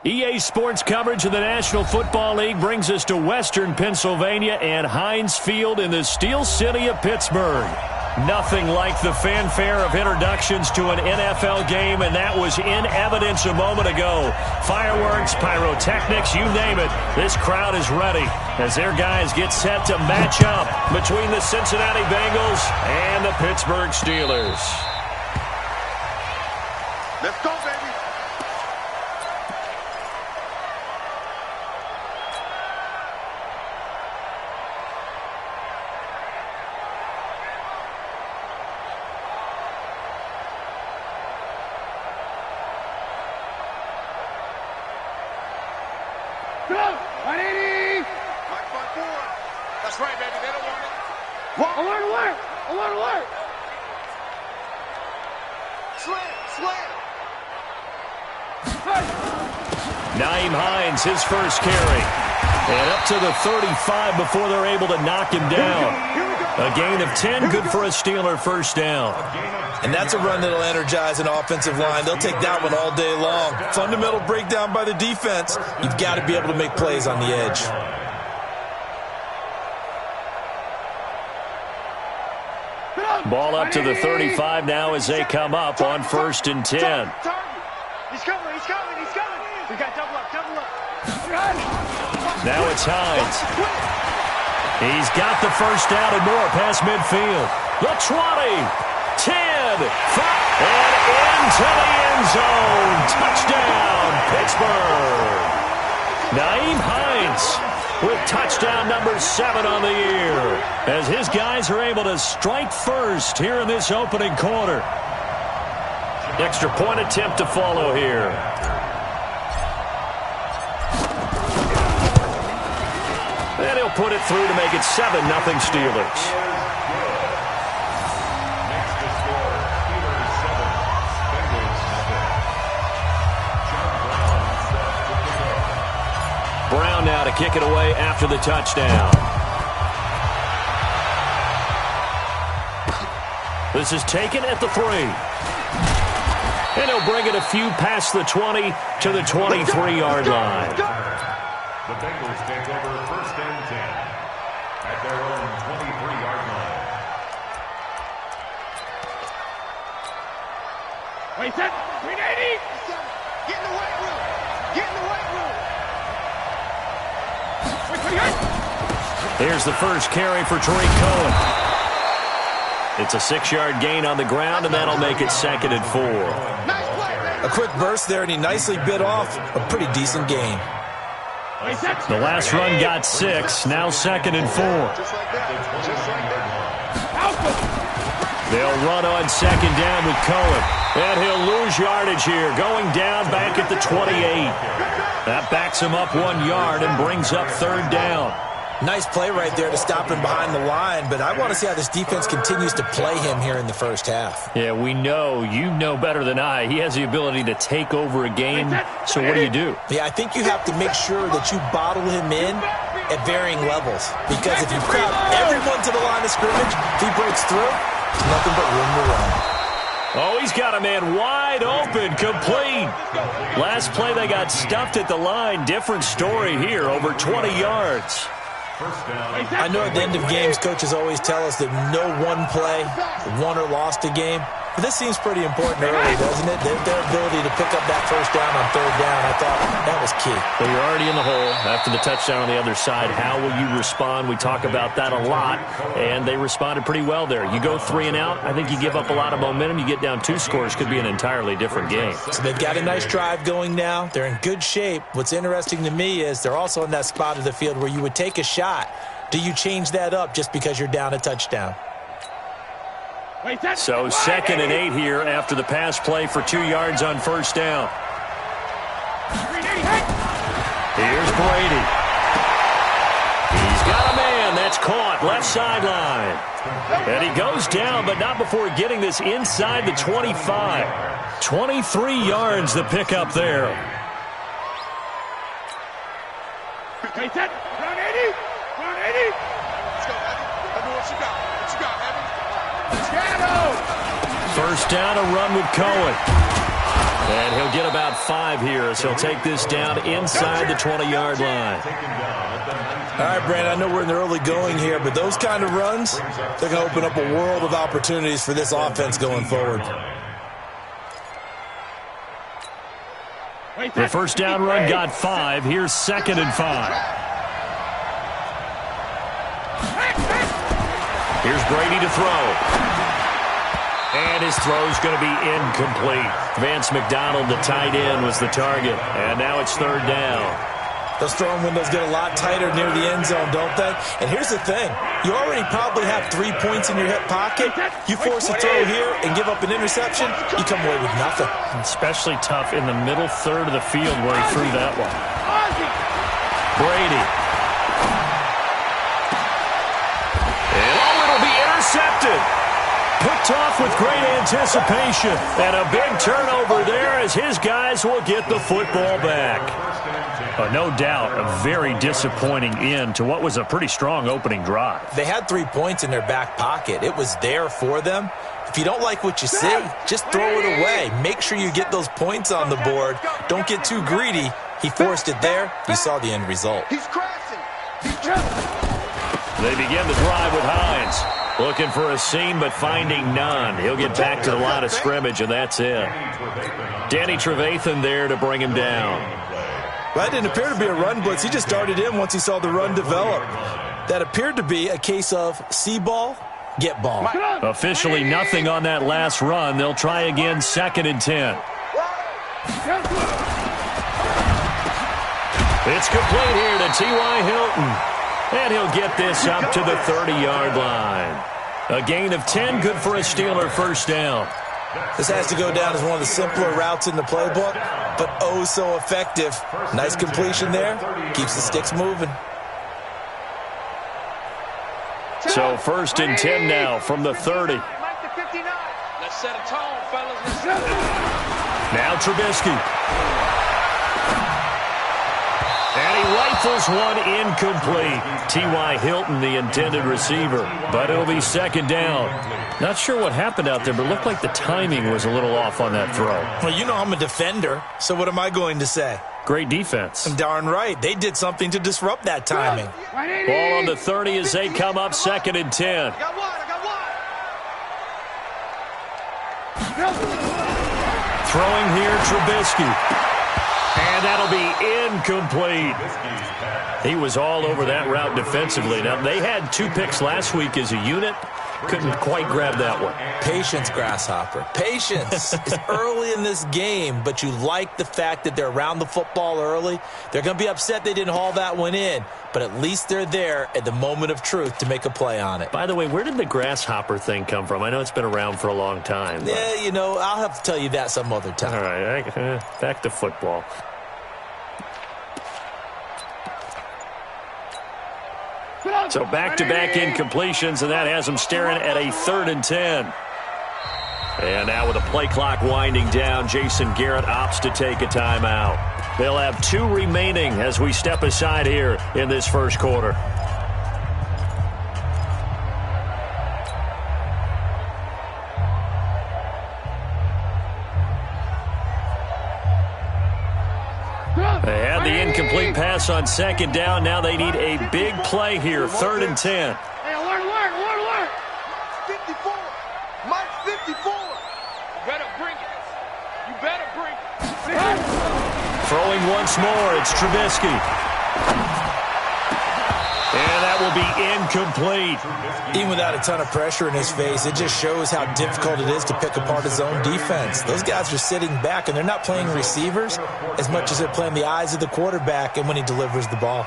EA Sports coverage of the National Football League brings us to Western Pennsylvania and Heinz Field in the Steel City of Pittsburgh. Nothing like the fanfare of introductions to an NFL game, and that was in evidence a moment ago. Fireworks, pyrotechnics, you name it. This crowd is ready as their guys get set to match up between the Cincinnati Bengals and the Pittsburgh Steelers. Let's go, baby. That's right, baby. They don't want it. What? Alert, alert! Alert, alert! Slam, slam. Nyheim Hines, his first carry. And up to the 35 before they're able to knock him down. A gain of 10, good for a Steeler first down. And that's a run that'll energize an offensive line. They'll take that one all day long. Fundamental breakdown by the defense. You've got to be able to make plays on the edge. Ball up to the 35 now as they come up on 1st and 10. He's coming, he's coming, he's coming. We got double up, double up. Now it's Hines. He's got the first down and more past midfield. The 20, 10, 5, and into the end zone. Touchdown, Pittsburgh. Nyheim Hines with touchdown number 7 on the year, as his guys are able to strike first here in this opening quarter. Extra point attempt to follow here. And he'll put it through to make it 7-0 Steelers. Brown now to kick it away after the touchdown. This is taken at the 3. And he'll bring it a few past the 20 to the 23-yard line. The Bengals take over 1st and 10 at their own 23-yard line. Wait, set. 380. Get in the weight room. Get in the weight room. Here's the first carry for Tariq Cohen. It's a 6-yard gain on the ground, and that'll make it 2nd and 4. Nice play, man. A quick burst there, and he nicely bit off a pretty decent gain. The last run got 6, now 2nd and 4. Just like that. Just like that. They'll run on 2nd down with Cohen. And he'll lose yardage here, going down back at the 28. That backs him up 1 yard and brings up 3rd down. Nice play right there to stop him behind the line, but I want to see how this defense continues to play him here in the first half. Yeah, we know. You know better than I. He has the ability to take over a game. So what do? Yeah, I think you have to make sure that you bottle him in at varying levels, because if you crowd everyone to the line of scrimmage, if he breaks through, there's nothing but room to run. Oh, he's got a man wide open, complete. Last play, they got stuffed at the line. Different story here, over 20 yards. I know at the end of games, coaches always tell us that no one play won or lost a game. But this seems pretty important early, doesn't it? Their ability to pick up that first down on 3rd down, I thought that was key. Well, you're already in the hole after the touchdown on the other side. How will you respond? We talk about that a lot, and they responded pretty well there. You go 3 and out, I think you give up a lot of momentum. You get down 2 scores, could be an entirely different game. So they've got a nice drive going now. They're in good shape. What's interesting to me is they're also in that spot of the field where you would take a shot. Do you change that up just because you're down a touchdown? So 2nd and 8 here after the pass play for 2 yards on 1st down. Here's Brady. He's got a man. That's caught. Left sideline. And he goes down, but not before getting this inside the 25. 23 yards the pickup there. Run 80. Run 80. Let's go, Evan. Let me what you got. What you got, Evan? First down, a run with Cohen. And he'll get about 5 here as he'll take this down inside the 20-yard line. All right, Brandon, I know we're in the early going here, but those kind of runs, they're going to open up a world of opportunities for this offense going forward. The first down run got 5. Here's 2nd and 5. Here's Brady to throw. And his throw's going to be incomplete. Vance McDonald, the tight end, was the target. And now it's 3rd down. Those throwing windows get a lot tighter near the end zone, don't they? And here's the thing. You already probably have 3 points in your hip pocket. You force a throw here and give up an interception, you come away with nothing. Especially tough in the middle third of the field where he threw that one. Brady. And it'll be intercepted. Picked off with great anticipation. And a big turnover there as his guys will get the football back. No doubt a very disappointing end to what was a pretty strong opening drive. They had 3 points in their back pocket. It was there for them. If you don't like what you see, just throw it away. Make sure you get those points on the board. Don't get too greedy. He forced it there. You saw the end result. He's crashing. They begin the drive with Hines. Looking for a seam, but finding none. He'll get back to the line of scrimmage, and that's it. Danny Trevathan there to bring him down. Well, that didn't appear to be a run blitz. He just darted in once he saw the run develop. That appeared to be a case of see ball, get ball. Officially nothing on that last run. They'll try again, 2nd and 10. It's complete here to T.Y. Hilton. And he'll get this up to the 30-yard line. A gain of 10, good for a Steeler first down. This has to go down as one of the simpler routes in the playbook, but oh so effective. Nice completion there. Keeps the sticks moving. So 1st and 10 now from the 30. Let's set a tone, fellas. Now Trubisky. And he rifles one incomplete. T.Y. Hilton, the intended receiver. But it'll be 2nd down. Not sure what happened out there, but it looked like the timing was a little off on that throw. Well, you know I'm a defender, so what am I going to say? Great defense. Darn right. They did something to disrupt that timing. Ball on the 30 as they come up 2nd and 10. I got one. Throwing here, Trubisky. And that'll be incomplete. He was all over that route defensively. Now, they had 2 picks last week as a unit. Couldn't quite grab that one. Patience, Grasshopper. Patience. It's early in this game, but you like the fact that they're around the football early. They're going to be upset they didn't haul that one in, but at least they're there at the moment of truth to make a play on it. By the way, where did the grasshopper thing come from? I know it's been around for a long time. But... yeah, you know, I'll have to tell you that some other time. All right, back to football. So back-to-back incompletions, and that has them staring at a 3rd and 10. And now with the play clock winding down, Jason Garrett opts to take a timeout. They'll have 2 remaining as we step aside here in this first quarter. They had the incomplete pass on 2nd down. Now they need a big play here, 3rd and 10. Hey, alert. 54. Mike's 54. You better bring it. You better bring it. Throwing once more, it's Trubisky. And that will be incomplete. Even without a ton of pressure in his face, it just shows how difficult it is to pick apart his own defense. Those guys are sitting back, and they're not playing receivers as much as they're playing the eyes of the quarterback and when he delivers the ball.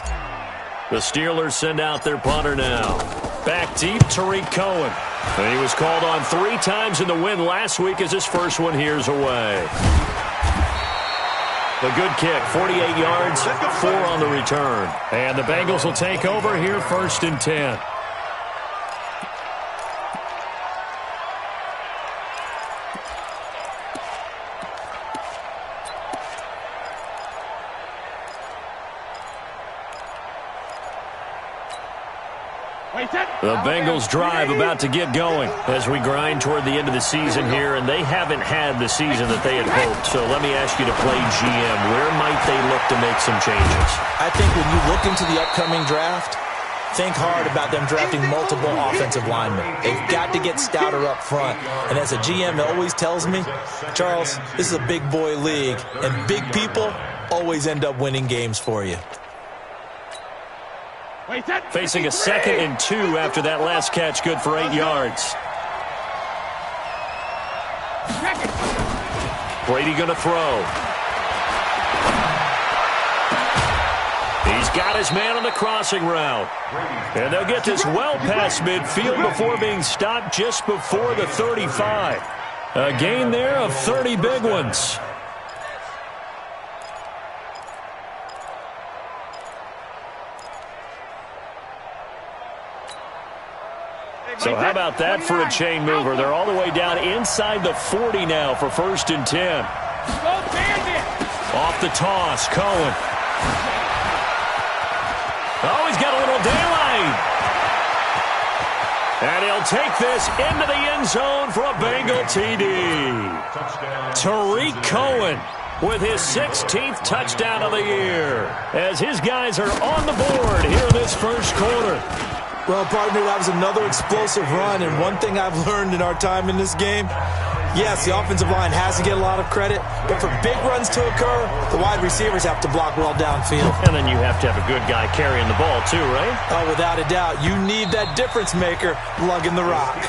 The Steelers send out their punter now. Back deep, Tariq Cohen. And he was called on 3 times in the win last week as his first one here's away. The good kick, 48 yards, 4 on the return. And the Bengals will take over here, 1st and 10. The Bengals drive about to get going as we grind toward the end of the season here, and they haven't had the season that they had hoped. So let me ask you to play GM. Where might they look to make some changes? I think when you look into the upcoming draft, think hard about them drafting multiple offensive linemen. They've got to get stouter up front. And as a GM always tells me, Charles, this is a big boy league, and big people always end up winning games for you. Facing a 2nd and 2 after that last catch, good for 8 yards. Brady going to throw. He's got his man on the crossing route. And they'll get this well past midfield before being stopped just before the 35. A gain there of 30 big ones. So how about that for a chain mover? They're all the way down inside the 40 now for 1st and 10. Off the toss, Cohen. Oh, he's got a little daylight. And he'll take this into the end zone for a Bengal TD. Tariq Cohen with his 16th touchdown of the year as his guys are on the board here in this first quarter. Well, partner, that was another explosive run, and one thing I've learned in our time in this game, yes, the offensive line has to get a lot of credit, but for big runs to occur, the wide receivers have to block well downfield. And then you have to have a good guy carrying the ball too, right? Oh, without a doubt. You need that difference maker lugging the rock.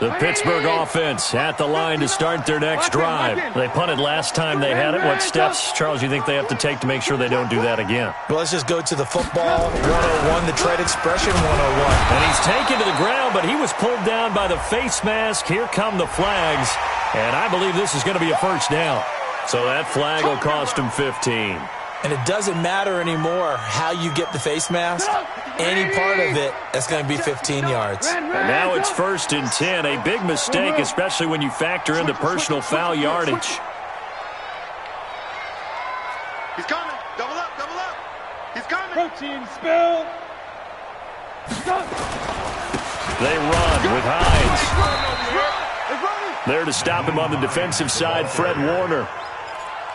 The Pittsburgh offense at the line to start their next drive. They punted last time they had it. What steps, Charles, you think they have to take to make sure they don't do that again? Well, let's just go to the football 101, the trade expression 101. And he's taken to the ground, but he was pulled down by the face mask. Here come the flags, and I believe this is going to be a first down. So that flag will cost him 15. And it doesn't matter anymore how you get the face mask. Any part of it, that's going to be 15 yards. And now it's 1st and 10. A big mistake, especially when you factor in the personal foul yardage. He's coming. Double up, double up. He's coming. Protein spill. They run with Hines. There to stop him on the defensive side, Fred Warner.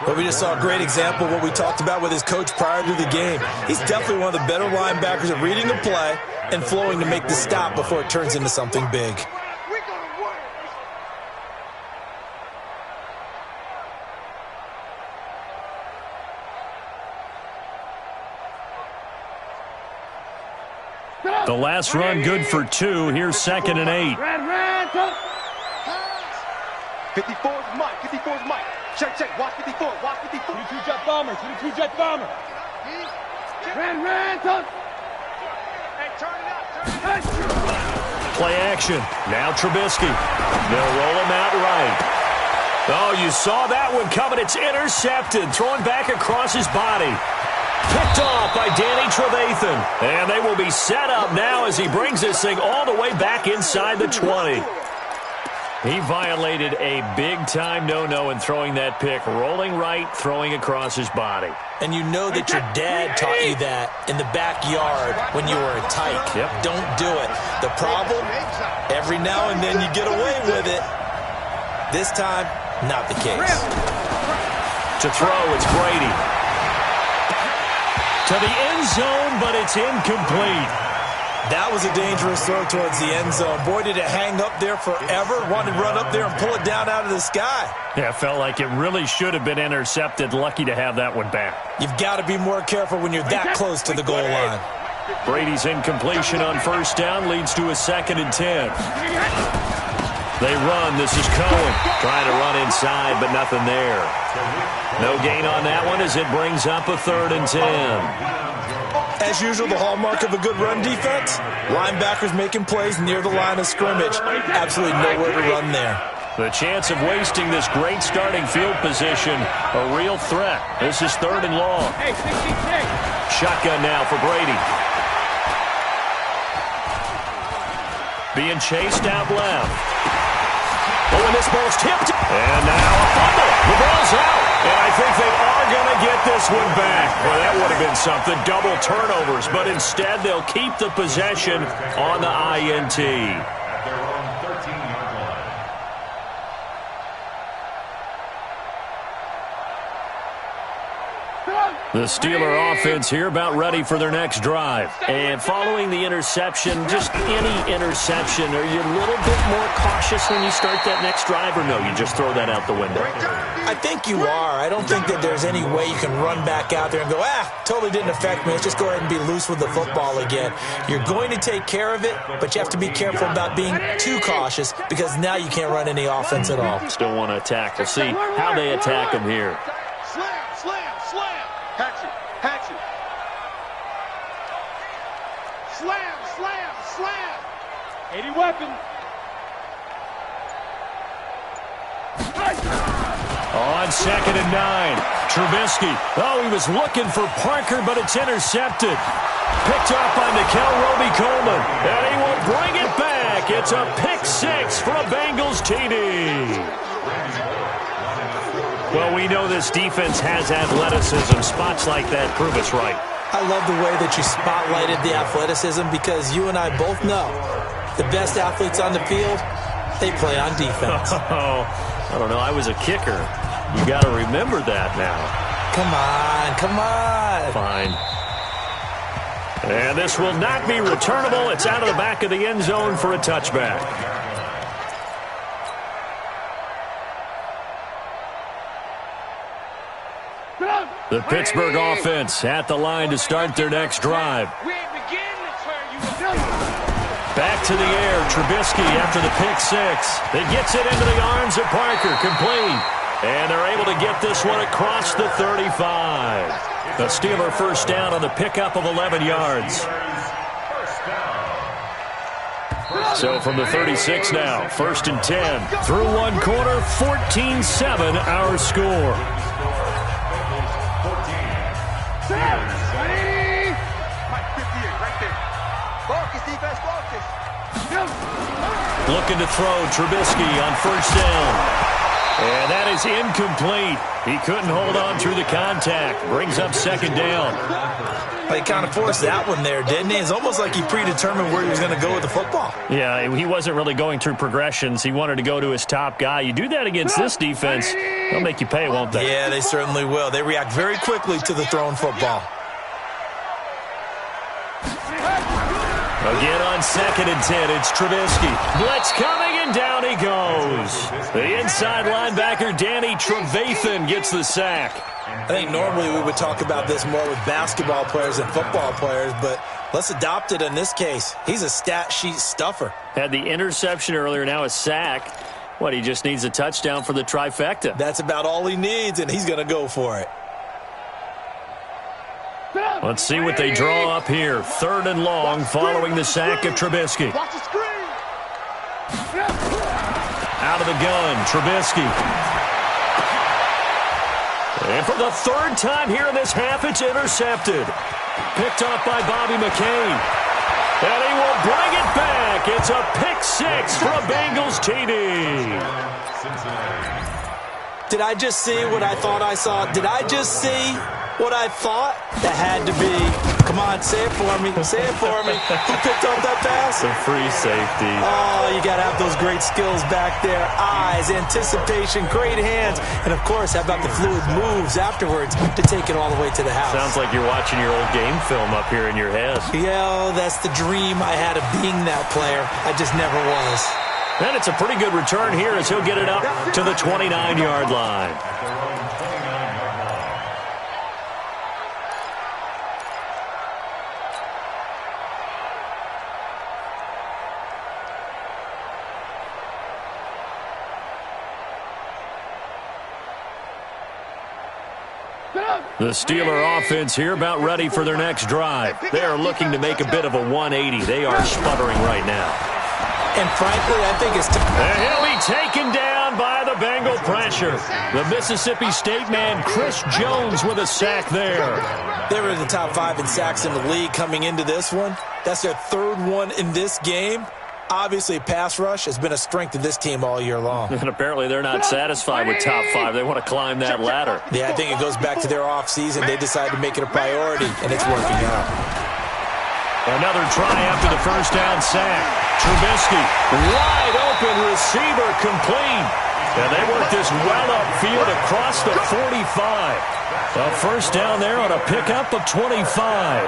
But we just saw a great example of what we talked about with his coach prior to the game. He's definitely one of the better linebackers at reading a play and flowing to make the stop before it turns into something big. The last run good for 2. Here's 2nd and 8. 54's Mike. 54's Mike. Check, check. Watch 54. Watch 54. 22 jet bomber. 22 jet bomber. Ran. Hey, turn it up. Turn it up. Play action. Now Trubisky. They'll roll him out right. Oh, you saw that one coming. It's intercepted. Thrown back across his body. Picked off by Danny Trevathan. And they will be set up now as he brings this thing all the way back inside the 20. He violated a big-time no-no in throwing that pick. Rolling right, throwing across his body. And you know that your dad taught you that in the backyard when you were a tyke. Yep. Don't do it. The problem, every now and then you get away with it. This time, not the case. To throw, it's Brady. To the end zone, but it's incomplete. That was a dangerous throw towards the end zone. Boy, did it hang up there forever. Wanted to run up there and pull it down out of the sky. Yeah, it felt like it really should have been intercepted. Lucky to have that one back. You've got to be more careful when you're that close to the goal line. Brady's incompletion on 1st down leads to a 2nd and 10. They run. This is Cohen trying to run inside, but nothing there. No gain on that one as it brings up a 3rd and 10. As usual, the hallmark of a good run defense, linebackers making plays near the line of scrimmage. Absolutely nowhere to run there. The chance of wasting this great starting field position, a real threat. This is 3rd and long. Shotgun now for Brady. Being chased out left. Oh, and this ball's tipped. And now a fumble. The ball's out. And I think they are going to get this one back. Well, that would have been something. Double turnovers. But instead, they'll keep the possession on the INT. At their own 13-yard line. The Steeler offense here about ready for their next drive. And following the interception, just any interception, are you a little bit more cautious when you start that next drive, or no, you just throw that out the window? I think you are. I don't think that there's any way you can run back out there and go, totally didn't affect me. Let's just go ahead and be loose with the football again. You're going to take care of it, but you have to be careful about being too cautious because now you can't run any offense at all. Still want to attack. We'll see how they attack them here. Slam, slam, slam. Hatchet, hatchet. Slam, slam, slam. 80 weapon. On 2nd and 9, Trubisky. Oh, he was looking for Parker, but it's intercepted. Picked up by Nickel Roby-Coleman, and he will bring it back. It's a pick six for a Bengals TD. Well, we know this defense has athleticism. Spots like that prove us right. I love the way that you spotlighted the athleticism because you and I both know the best athletes on the field, they play on defense. Oh, I don't know. I was a kicker. You got to remember that now. Come on, come on. Fine. And this will not be returnable. It's out of the back of the end zone for a touchback. The Pittsburgh offense at the line to start their next drive. Back to the air, Trubisky after the pick six. It gets it into the arms of Parker, complete. And they're able to get this one across the 35. The Steeler first down on the pickup of 11 yards. So from the 36 now, 1st and 10. Through one quarter, 14-7 our score. Looking to throw, Trubisky on 1st down. And that is incomplete. He couldn't hold on through the contact. Brings up 2nd down. He kind of forced that one there, didn't he? It's almost like he predetermined where he was going to go with the football. Yeah, he wasn't really going through progressions. He wanted to go to his top guy. You do that against this defense, they'll make you pay, won't they? Yeah, they certainly will. They react very quickly to the thrown football. Again on 2nd and 10, it's Trubisky. Blitz coming, and down he goes. The inside linebacker, Danny Trevathan, gets the sack. I think normally we would talk about this more with basketball players and football players, but let's adopt it in this case. He's a stat sheet stuffer. Had the interception earlier, now a sack. What, he just needs a touchdown for the trifecta. That's about all he needs, and he's going to go for it. Let's see what they draw up here. 3rd and long following the sack of Trubisky. Watch the screen. Out of the gun, Trubisky. And for the 3rd time here in this half, it's intercepted. Picked up by Bobby McCain. And he will bring it back. It's a pick six for a Bengals TD. Did I just see what I thought I saw? Did I just see what I thought? That had to be. Come on, say it for me. Say it for me. Who picked up that pass? Some free safety. Oh, you got to have those great skills back there. Eyes, anticipation, great hands. And, of course, how about the fluid moves afterwards to take it all the way to the house? Sounds like you're watching your old game film up here in your head. Yeah, that's the dream I had of being that player. I just never was. And it's a pretty good return here as he'll get it up to the 29-yard line. The Steeler offense here about ready for their next drive. They are looking to make a bit of a 180. They are sputtering right now. And frankly, I think it's time. And he'll be taken down by the Bengal pressure. The Mississippi State man, Chris Jones, with a sack there. They were in the top 5 in sacks in the league coming into this one. That's their 3rd one in this game. Obviously, pass rush has been a strength of this team all year long. And apparently they're not satisfied with top 5. They want to climb that ladder. Yeah, I think it goes back to their offseason. They decided to make it a priority, and it's working out. Another try after the first down sack. Trubisky, wide open receiver, complete. And they work this well upfield across the 45. A first down there on a pickup of 25.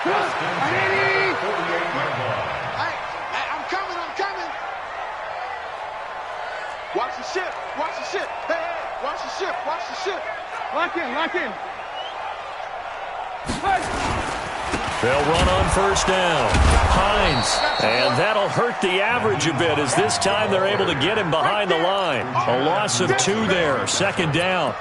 I'm coming. Watch the ship. Hey, watch the ship. Lock in. They'll run on first down. Hines, and that'll hurt the average a bit as this time they're able to get him behind the line. A loss of 2 there, second down.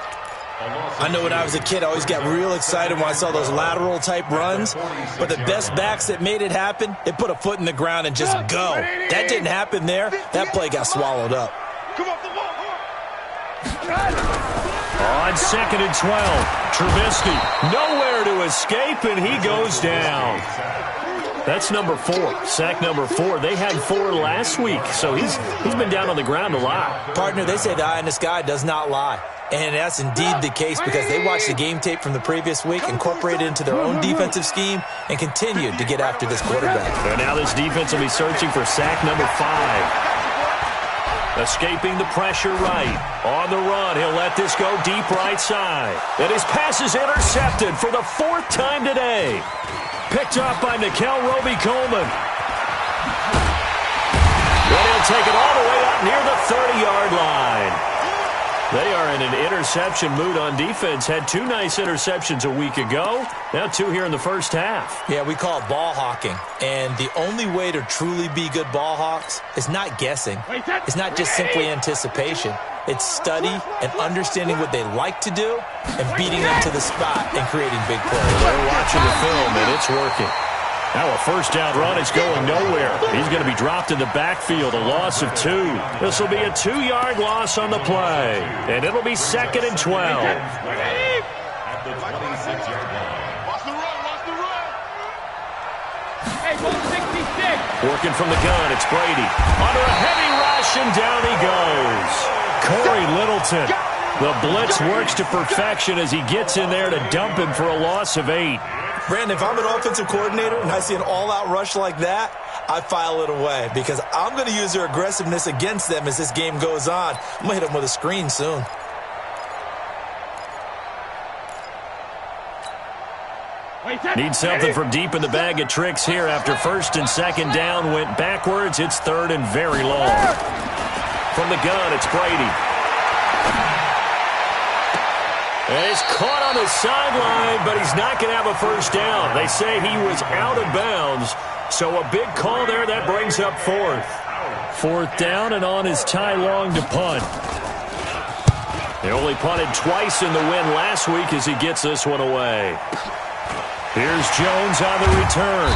I know when I was a kid, I always got real excited when I saw those lateral-type runs. But the best backs that made it happen, they put a foot in the ground and just go. That didn't happen there. That play got swallowed up. Come off the ball. On second and 12, Trubisky, nowhere to escape, and he goes down. That's number 4, sack number 4. They had 4 last week, so he's been down on the ground a lot. Partner, they say the eye in the sky does not lie. And that's indeed the case because they watched the game tape from the previous week, incorporated it into their own defensive scheme, and continued to get after this quarterback. And now this defense will be searching for sack number 5. Escaping the pressure right. On the run, he'll let this go deep right side. And his pass is intercepted for the 4th time today. Picked up by Nikel Roby-Coleman. And he'll take it all the way up near the 30-yard line. They are in an interception mood on defense. Had 2 nice interceptions a week ago. Now 2 here in the first half. Yeah, we call it ball hawking. And the only way to truly be good ball hawks is not guessing. It's not just simply anticipation. It's study and understanding what they like to do and beating them to the spot and creating big plays. They're watching the film, and it's working. Now a first down run is going nowhere. He's going to be dropped in the backfield, a loss of 2. This will be a 2-yard loss on the play, and it'll be second and 12. At the 26-yard line. Watch the run. Hey, 166. Working from the gun, it's Brady. Under a heavy rush, and down he goes. Corey Littleton. The blitz works to perfection as he gets in there to dump him for a loss of 8. Brandon, if I'm an offensive coordinator and I see an all-out rush like that, I file it away because I'm going to use their aggressiveness against them as this game goes on. I'm going to hit them with a screen soon. Need something from deep in the bag of tricks here after first and second down went backwards. It's third and very long. From the gun, it's Brady. And he's caught on the sideline, but he's not going to have a first down. They say he was out of bounds, so a big call there. That brings up 4th. 4th down, and on is Ty Long to punt. He only punted twice in the win last week as he gets this one away. Here's Jones on the return.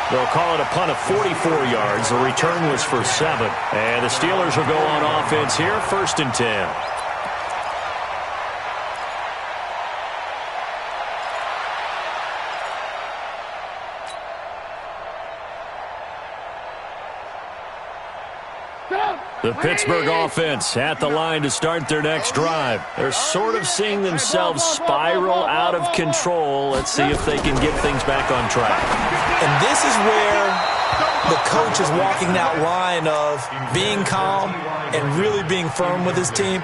They'll call it a punt of 44 yards. The return was for 7. And the Steelers will go on offense here, 1st and 10. The Pittsburgh offense at the line to start their next drive. They're sort of seeing themselves spiral out of control. Let's see if they can get things back on track. And this is where the coach is walking that line of being calm and really being firm with his team.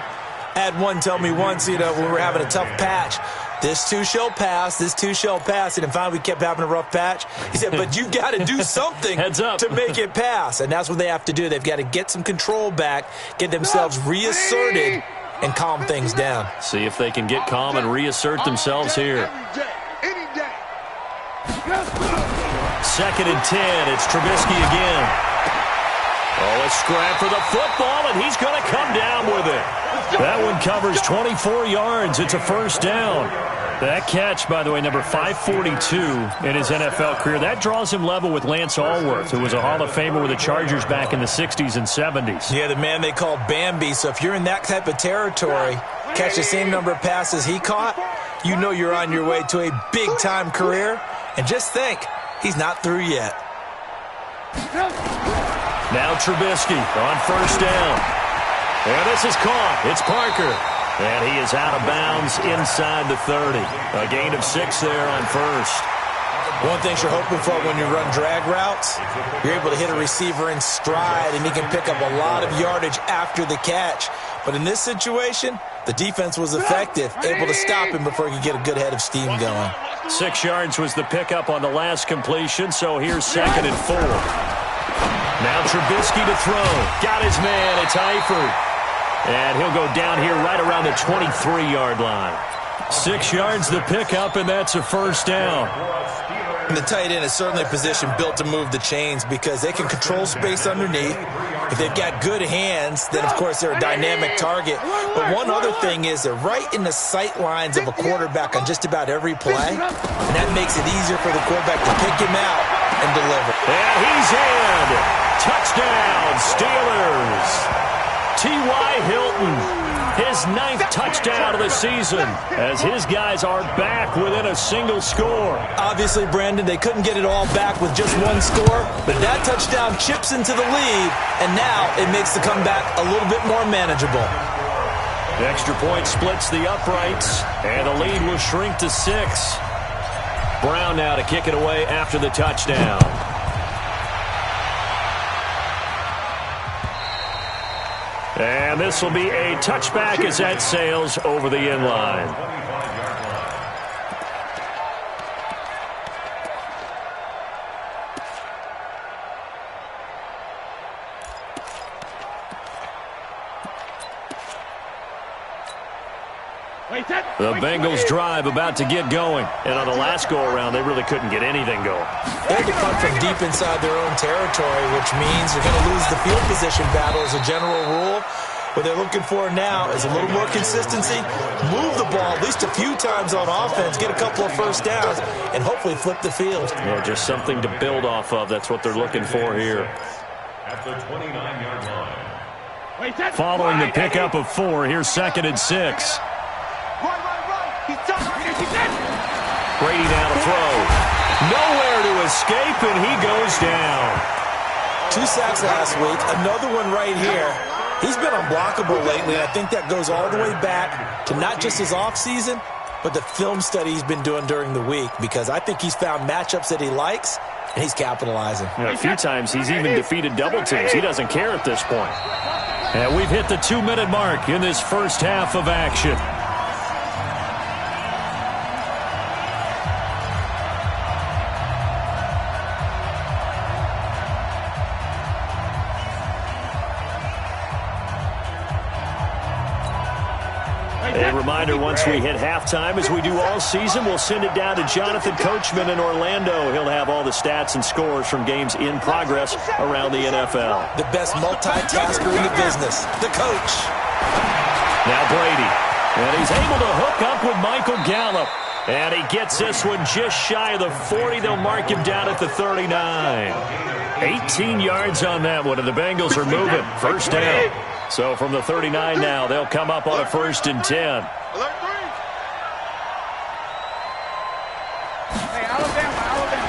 I had one tell me once, when we were having a tough patch, this too shall pass, this too shall pass. And finally we kept having a rough patch. He said, but you got to do something to make it pass. And that's what they have to do. They've got to get some control back, get themselves reasserted, and calm things down. See if they can get calm and reassert themselves here. Any day. Second and 10. It's Trubisky again. Oh, a scrap for the football, and he's going to come down with it. That one covers 24 yards. It's a first down. That catch, by the way, number 542 in his NFL career, that draws him level with Lance Allworth, who was a Hall of Famer with the Chargers back in the 60s and 70s. Yeah, the man they called Bambi. So if you're in that type of territory, catch the same number of passes he caught, you know you're on your way to a big-time career. And just think, he's not through yet. Now Trubisky on first down. And this is caught. It's Parker. And he is out of bounds inside the 30. A gain of 6 there on first. One thing you're hoping for when you run drag routes, you're able to hit a receiver in stride, and he can pick up a lot of yardage after the catch. But in this situation, the defense was effective, able to stop him before he could get a good head of steam going. 6 yards was the pickup on the last completion, so here's 2nd and 4. Now Trubisky to throw. Got his man. It's Eifert. And he'll go down here right around the 23-yard line. 6 yards the pickup, and that's a first down. And the tight end is certainly a position built to move the chains because they can control space underneath. If they've got good hands, then, of course, they're a dynamic target. But one other thing is they're right in the sight lines of a quarterback on just about every play, and that makes it easier for the quarterback to pick him out and deliver. And he's in. Touchdown, Steelers. T.Y. Hilton, his 9th touchdown of the season, as his guys are back within a single score. Obviously, Brandon, they couldn't get it all back with just one score, but that touchdown chips into the lead, and now it makes the comeback a little bit more manageable. The extra point splits the uprights, and the lead will shrink to 6. Brown now to kick it away after the touchdown. And this will be a touchback as that sails over the end line. The Bengals drive about to get going. And on the last go-around, they really couldn't get anything going. They had to punt from deep inside their own territory, which means you're going to lose the field position battle as a general rule. What they're looking for now is a little more consistency, move the ball at least a few times on offense, get a couple of first downs, and hopefully flip the field. Yeah, just something to build off of. That's what they're looking for here. At the 29-yard line. Following the pickup of 4, here's 2nd and 6. Brady now to throw. Nowhere to escape, and he goes down. 2 sacks last week, another one right here. He's been unblockable lately, and I think that goes all the way back to not just his offseason, but the film study he's been doing during the week, because I think he's found matchups that he likes, and he's capitalizing. A few times he's even defeated double teams. He doesn't care at this point. And we've hit the 2-minute mark in this first half of action. A reminder, once we hit halftime, as we do all season, we'll send it down to Jonathan Coachman in Orlando. He'll have all the stats and scores from games in progress around the NFL. The best multitasker in the business, the coach. Now Brady, and he's able to hook up with Michael Gallup. And he gets this one just shy of the 40. They'll mark him down at the 39. 18 yards on that one, and the Bengals are moving. First down. So from the 39 now, they'll come up on a 1st and 10.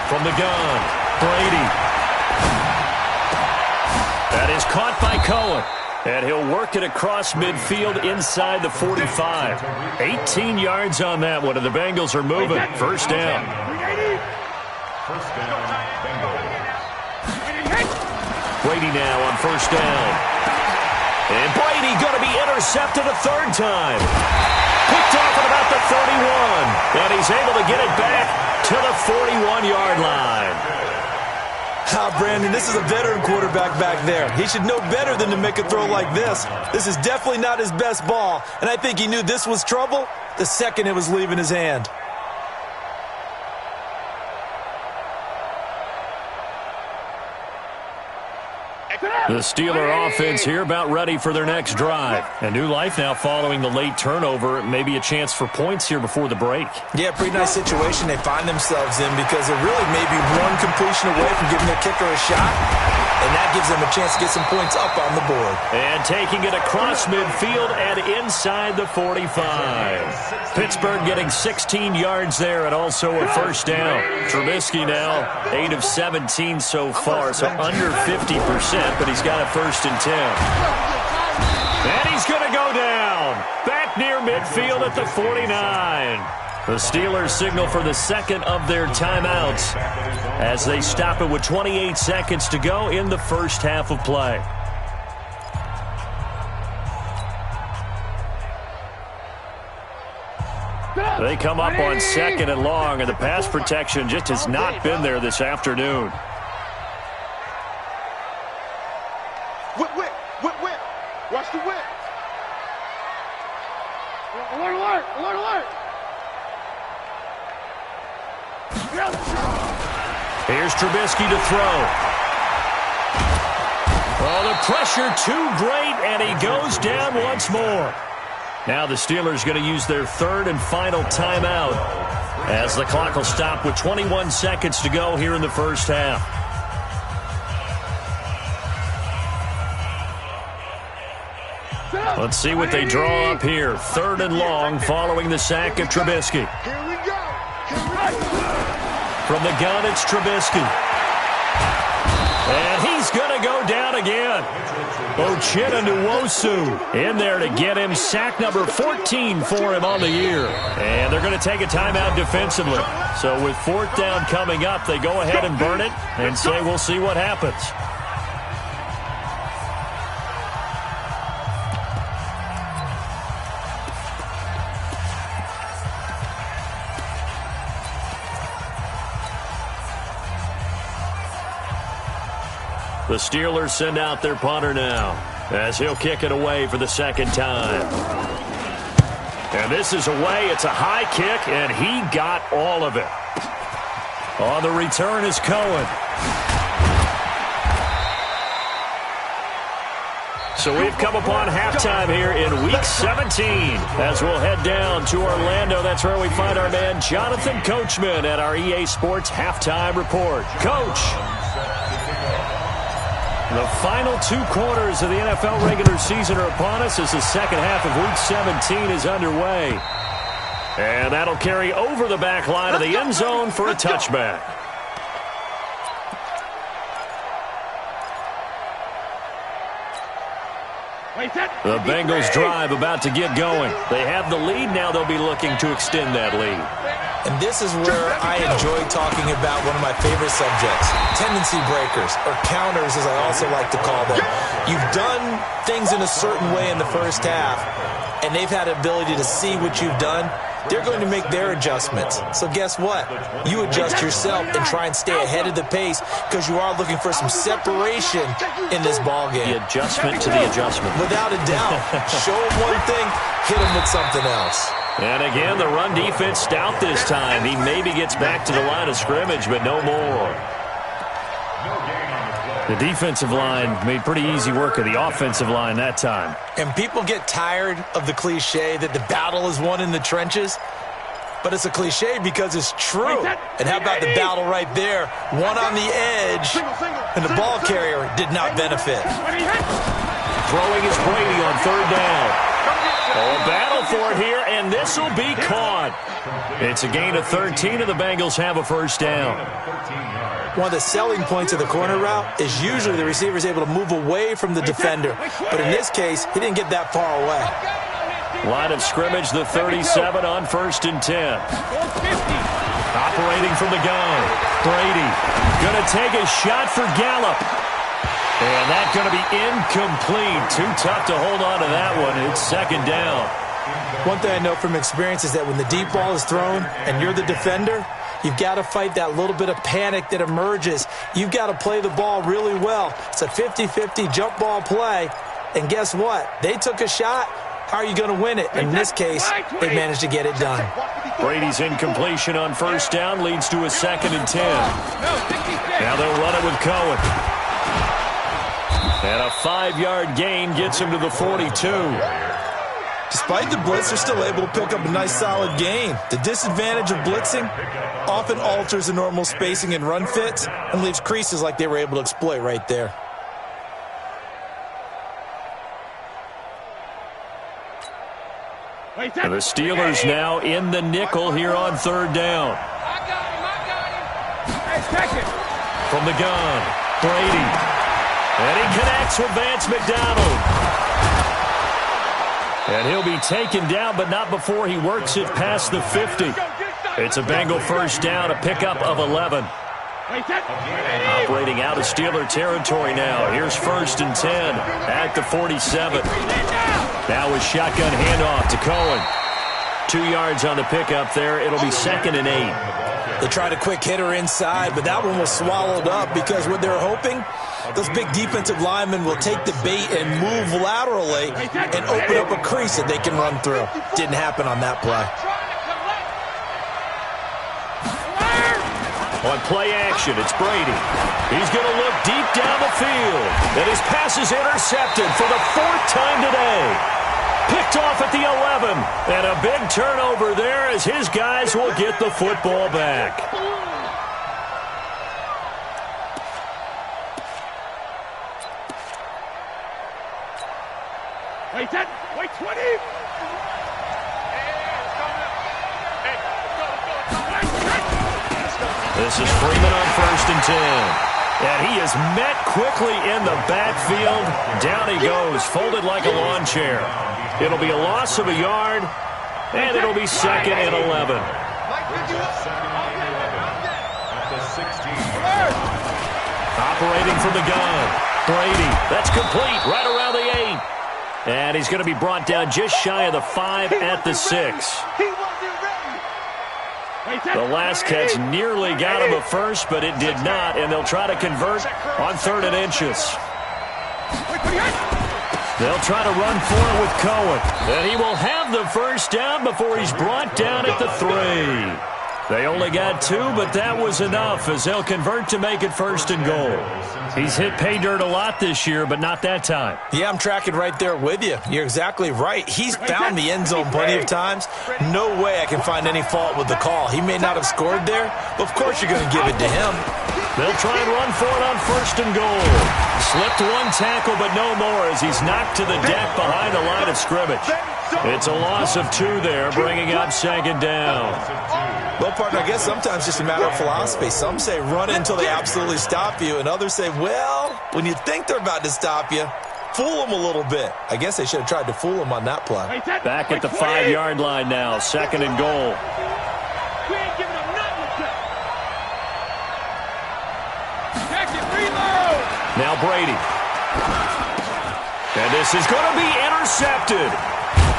From the gun, Brady. That is caught by Cohen. And he'll work it across midfield inside the 45. 18 yards on that one, and the Bengals are moving. First down. First down, Bengals. Brady now on first down. And Brady going to be intercepted a 3rd time. Picked off at about the 31. And he's able to get it back to the 41-yard line. Brandon, this is a veteran quarterback back there. He should know better than to make a throw like this. This is definitely not his best ball, and I think he knew this was trouble the second it was leaving his hand. The Steeler offense here about ready for their next drive. A new life now following the late turnover. Maybe a chance for points here before the break. Yeah, pretty nice situation they find themselves in because they're really maybe one completion away from giving their kicker a shot. and that gives them a chance to get some points up on the board. And taking it across midfield and inside the 45. Pittsburgh getting 16 yards there and also a first down. Trubisky now 8 of 17 so far, so under 50%, but he's got a 1st and 10. And he's going to go down. Back near midfield at the 49. The Steelers signal for the second of their timeouts as they stop it with 28 seconds to go in the first half of play. They come up on 2nd and long, and the pass protection just has not been there this afternoon. Whip. Watch the whip. Alert. Here's Trubisky to throw. Oh, the pressure too great, and he goes down once more. Now the Steelers going to use their 3rd and final timeout as the clock will stop with 21 seconds to go here in the first half. Let's see what they draw up here. 3rd and long following the sack of Trubisky. Here we go. From the gun, it's Trubisky. And he's going to go down again. Uchenna Nwosu in there to get him sack number 14 for him on the year. And they're going to take a timeout defensively. So with 4th down coming up, they go ahead and burn it and say we'll see what happens. The Steelers send out their punter now as he'll kick it away for the 2nd time. And this is away. It's a high kick, and he got all of it. On the return is Cohen. So we've come upon halftime here in Week 17 as we'll head down to Orlando. That's where we find our man Jonathan Coachman at our EA Sports Halftime Report. Coach. The final 2 quarters of the NFL regular season are upon us as the second half of Week 17 is underway. And that'll carry over the back line of the end zone for a touchback. The Bengals drive about to get going. They have the lead. Now they'll be looking to extend that lead. And this is where I enjoy talking about one of my favorite subjects, tendency breakers, or counters as I also like to call them. You've done things in a certain way in the first half, and they've had the ability to see what you've done. They're going to make their adjustments. So guess what? You adjust yourself and try and stay ahead of the pace because you are looking for some separation in this ballgame. The adjustment to the adjustment. Without a doubt. Show them one thing, hit them with something else. And again, the run defense stout this time. He maybe gets back to the line of scrimmage, but no more. The defensive line made pretty easy work of the offensive line that time. And people get tired of the cliche that the battle is won in the trenches. But it's a cliche because it's true. And how about the battle right there? One on the edge, and the ball carrier did not benefit. Throwing is Brady on 3rd down. Oh, a battle for it here, and this will be caught. It's a gain of 13, and the Bengals have a first down. One of the selling points of the corner route is usually the receiver is able to move away from the defender. But in this case, he didn't get that far away. Line of scrimmage, the 37 on 1st and 10. Operating from the gun. Brady going to take a shot for Gallup. And that's going to be incomplete. Too tough to hold on to that one. It's 2nd down. One thing I know from experience is that when the deep ball is thrown and you're the defender, you've got to fight that little bit of panic that emerges. You've got to play the ball really well. It's a 50-50 jump ball play. And guess what? They took a shot. How are you going to win it? In this case, they managed to get it done. Brady's incompletion on 1st down leads to a 2nd and 10. Now they'll run it with Cohen. And a 5-yard gain gets him to the 42. Despite the blitz, they're still able to pick up a nice solid gain. The disadvantage of blitzing often alters the normal spacing and run fits and leaves creases like they were able to exploit right there. And the Steelers now in the nickel here on third down. From the gun, Brady. And he connects with Vance McDonald. And he'll be taken down, but not before he works it past the 50. It's a Bengal first down, a pickup of 11. Operating out of Steeler territory now. Here's 1st and 10 at the 47. Now a shotgun handoff to Cohen. 2 yards on the pickup there. It'll be 2nd and 8. They tried a quick hitter inside, but that one was swallowed up because what they're hoping, those big defensive linemen will take the bait and move laterally and open up a crease that they can run through. Didn't happen on that play. On play action, it's Brady. He's going to look deep down the field. And his pass is intercepted for the 4th time today. Picked off at the 11. And a big turnover there as his guys will get the football back. Wait 10. Wait 20. This is Freeman on 1st and 10. And he is met quickly in the backfield. Down he goes, folded like a lawn chair. It'll be a loss of a yard, and it'll be 2nd and 11. Operating from the gun, Brady. That's complete, right around the 8. And he's going to be brought down just shy of the 5 at the 6. The last catch nearly got him a first, but it did not, and they'll try to convert on 3rd and inches. They'll try to run for it with Cohen, and he will have the first down before he's brought down at the 3. They only got 2, but that was enough as they'll convert to make it 1st and goal. He's hit pay dirt a lot this year, but not that time. Yeah, I'm tracking right there with you. You're exactly right. He's found the end zone plenty of times. No way I can find any fault with the call. He may not have scored there, but of course you're going to give it to him. They'll try and run for it on 1st and goal. Slipped 1 tackle, but no more as he's knocked to the deck behind the line of scrimmage. It's a loss of 2 there, bringing up 2nd down. Well, partner, I guess sometimes it's just a matter of philosophy. Some say run it until they absolutely stop you, and others say, well, when you think they're about to stop you, fool them a little bit. I guess they should have tried to fool them on that play. Back at the 5-yard line now, 2nd and goal. We ain't giving them nothing. Check it, reload. Now Brady. And this is going to be intercepted.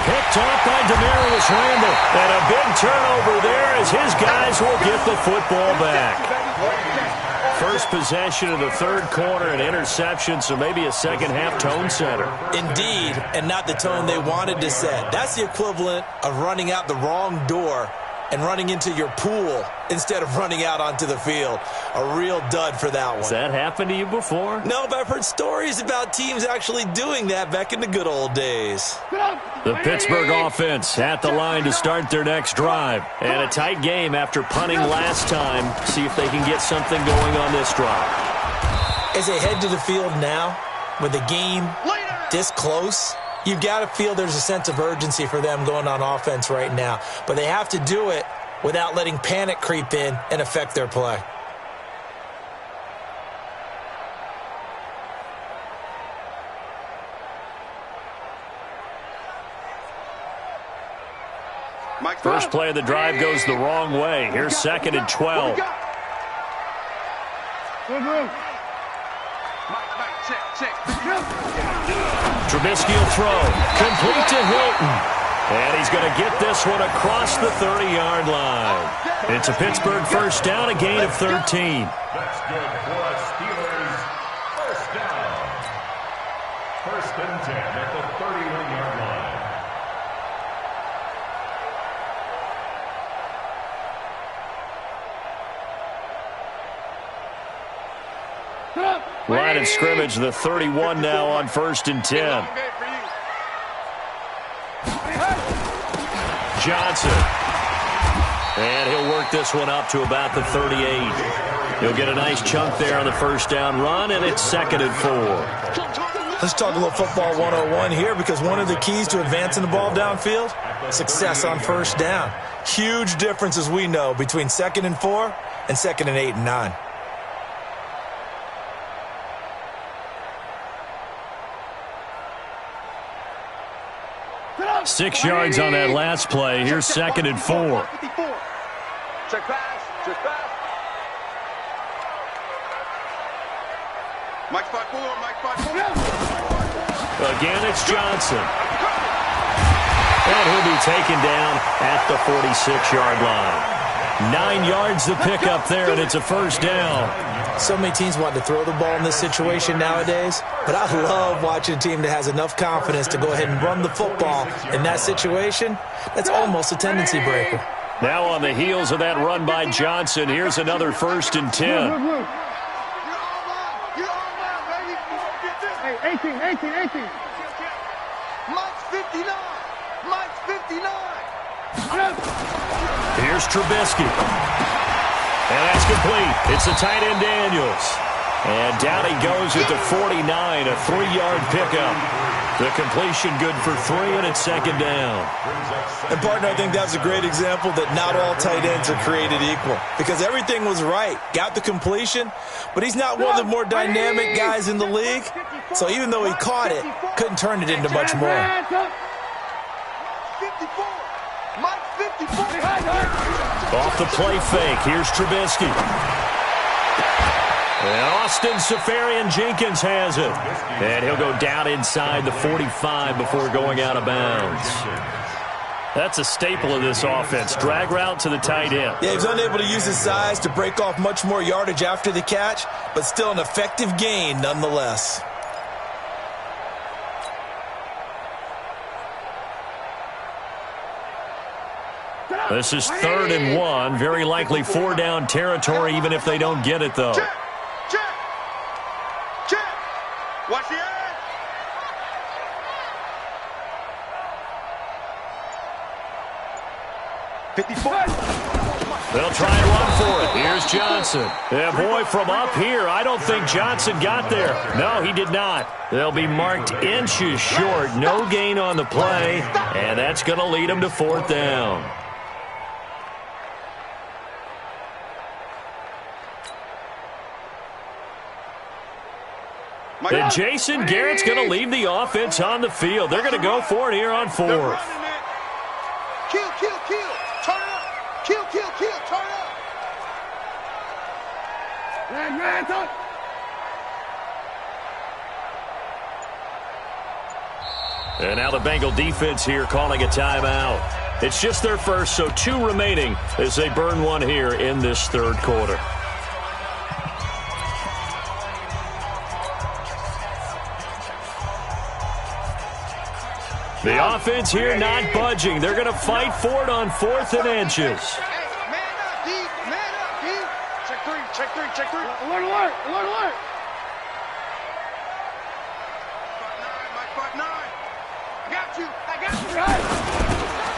Picked off by Demarius Randall. And a big turnover there as his guys will get the football back. First possession of the 3rd quarter, an interception, so maybe a second-half tone setter. Indeed, and not the tone they wanted to set. That's the equivalent of running out the wrong door and running into your pool instead of running out onto the field. A real dud for that one. Has that happened to you before? No, but I've heard stories about teams actually doing that back in the good old days. The Pittsburgh offense at the line to start their next drive. And a tight game after punting last time. See if they can get something going on this drive. As they head to the field now, with the game this close, you've got to feel there's a sense of urgency for them going on offense right now. But they have to do it without letting panic creep in and affect their play. First play of the drive goes the wrong way. Here's 2nd and 12. Trubisky will throw. Complete to Hilton. And he's going to get this one across the 30-yard line. It's a Pittsburgh first down, a gain of 13. That's good for us, Steelers. First down. 1st and 10 at the 31-yard line. Line of scrimmage, the 31 now on 1st and 10. Johnson. And he'll work this one up to about the 38. He'll get a nice chunk there on the first down run, and it's 2nd and 4. Let's talk a little football 101 here, because one of the keys to advancing the ball downfield, success on first down. Huge difference, as we know, between 2nd and 4 and 2nd and 8 and 9. Six yards on that last play. Here's 2nd and 4. Check pass. Check pass. Mike 5-4. Mike 5-4. Again, it's Johnson. And he'll be taken down at the 46-yard line. 9 yards to pick up there, and it's a first down. So many teams want to throw the ball in this situation nowadays, but I love watching a team that has enough confidence to go ahead and run the football in that situation. That's almost a tendency breaker. Now on the heels of that run by Johnson, here's another 1st and 10. You're all mine, baby. Hey, 18. Mike's 59. Mike's 59. Here's Trubisky. And that's complete. It's the tight end Daniels. And down he goes at the 49, a 3-yard pickup. The completion good for 3, and it's 2nd down. And, partner, I think that's a great example that not all tight ends are created equal, because everything was right. Got the completion, but he's not one of the more dynamic guys in the league. So even though he caught it, couldn't turn it into much more. 54. Mike 54. Off the play fake, here's Trubisky. And Austin Safarian-Jenkins has it. And he'll go down inside the 45 before going out of bounds. That's a staple of this offense. Drag route to the tight end. Yeah, he was unable to use his size to break off much more yardage after the catch, but still an effective gain nonetheless. This is 3rd and 1. Very likely 4-down territory, even if they don't get it, though. Check. Watch the edge. They'll try and run for it. Here's Johnson. Yeah, boy, from up here, I don't think Johnson got there. No, he did not. They'll be marked inches short. No gain on the play, and that's going to lead them to 4th down. And Jason Garrett's going to leave the offense on the field. They're going to go for it here on 4th. Kill. Turn it up. Kill. Turn it up. And now the Bengal defense here calling a timeout. It's just their first, so 2 remaining as they burn one here in this 3rd quarter. The offense here not budging. They're going to fight for it on 4th and inches. Hey, man up, D. Check three. Alert. Mike 5-9. I got you.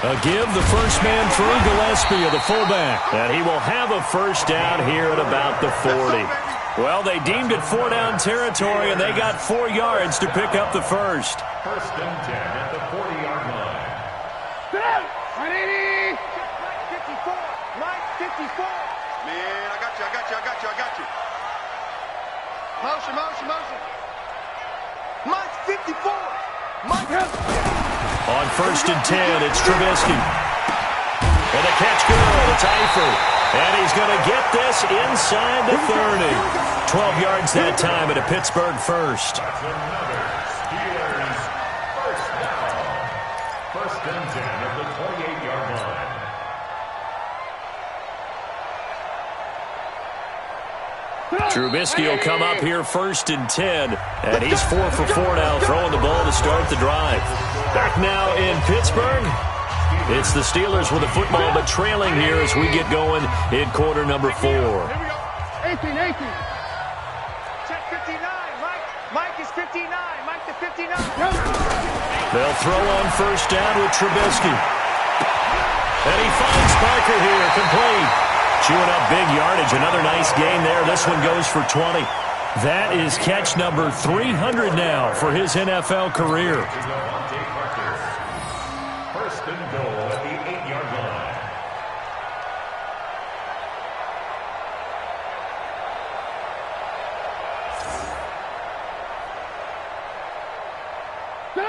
A give the first man through Gillespie of the fullback. And he will have a first down here at about the 40. Well, they deemed it 4-down territory, and they got 4 yards to pick up the first. 1st and 10 at the 40-yard line. Mike 54. Man, I got you. Motion. Mike 54. On 1st and 10, it's Trubisky. And the catch good. It's Eifert. And he's going to get this inside the 30. 12 yards that time at a Pittsburgh first. That's another Steelers first down. 1st and 10 at the 28-yard line. Trubisky will come up here 1st and 10. And he's 4 for 4 now, throwing the ball to start the drive. Back now in Pittsburgh. It's the Steelers with the football, but trailing here as we get going in quarter number 4. Here we go. 18. Check 59. Mike is 59. Mike to 59. They'll throw on 1st down with Trubisky. And he finds Parker here, complete. Chewing up big yardage. Another nice gain there. This one goes for 20. That is catch number 300 now for his NFL career. 1st First and goal at the 8-yard line.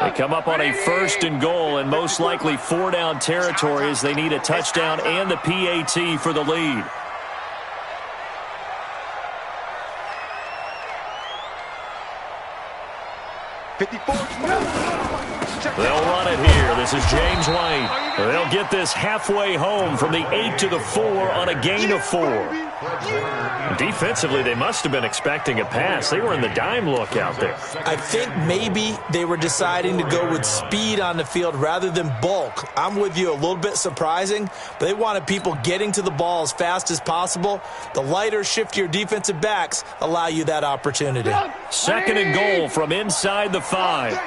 They come up on a first and goal and most likely 4-down territory as they need a touchdown and the PAT for the lead. They'll run it here. This is James Wayne. They'll get this halfway home from the 8 to the 4 on a gain of 4. Defensively, they must have been expecting a pass. They were in the dime look out there. I think maybe they were deciding to go with speed on the field rather than bulk. I'm with you, a little bit surprising, but they wanted people getting to the ball as fast as possible. The lighter, shiftier defensive backs allow you that opportunity. Second and goal from inside the 5.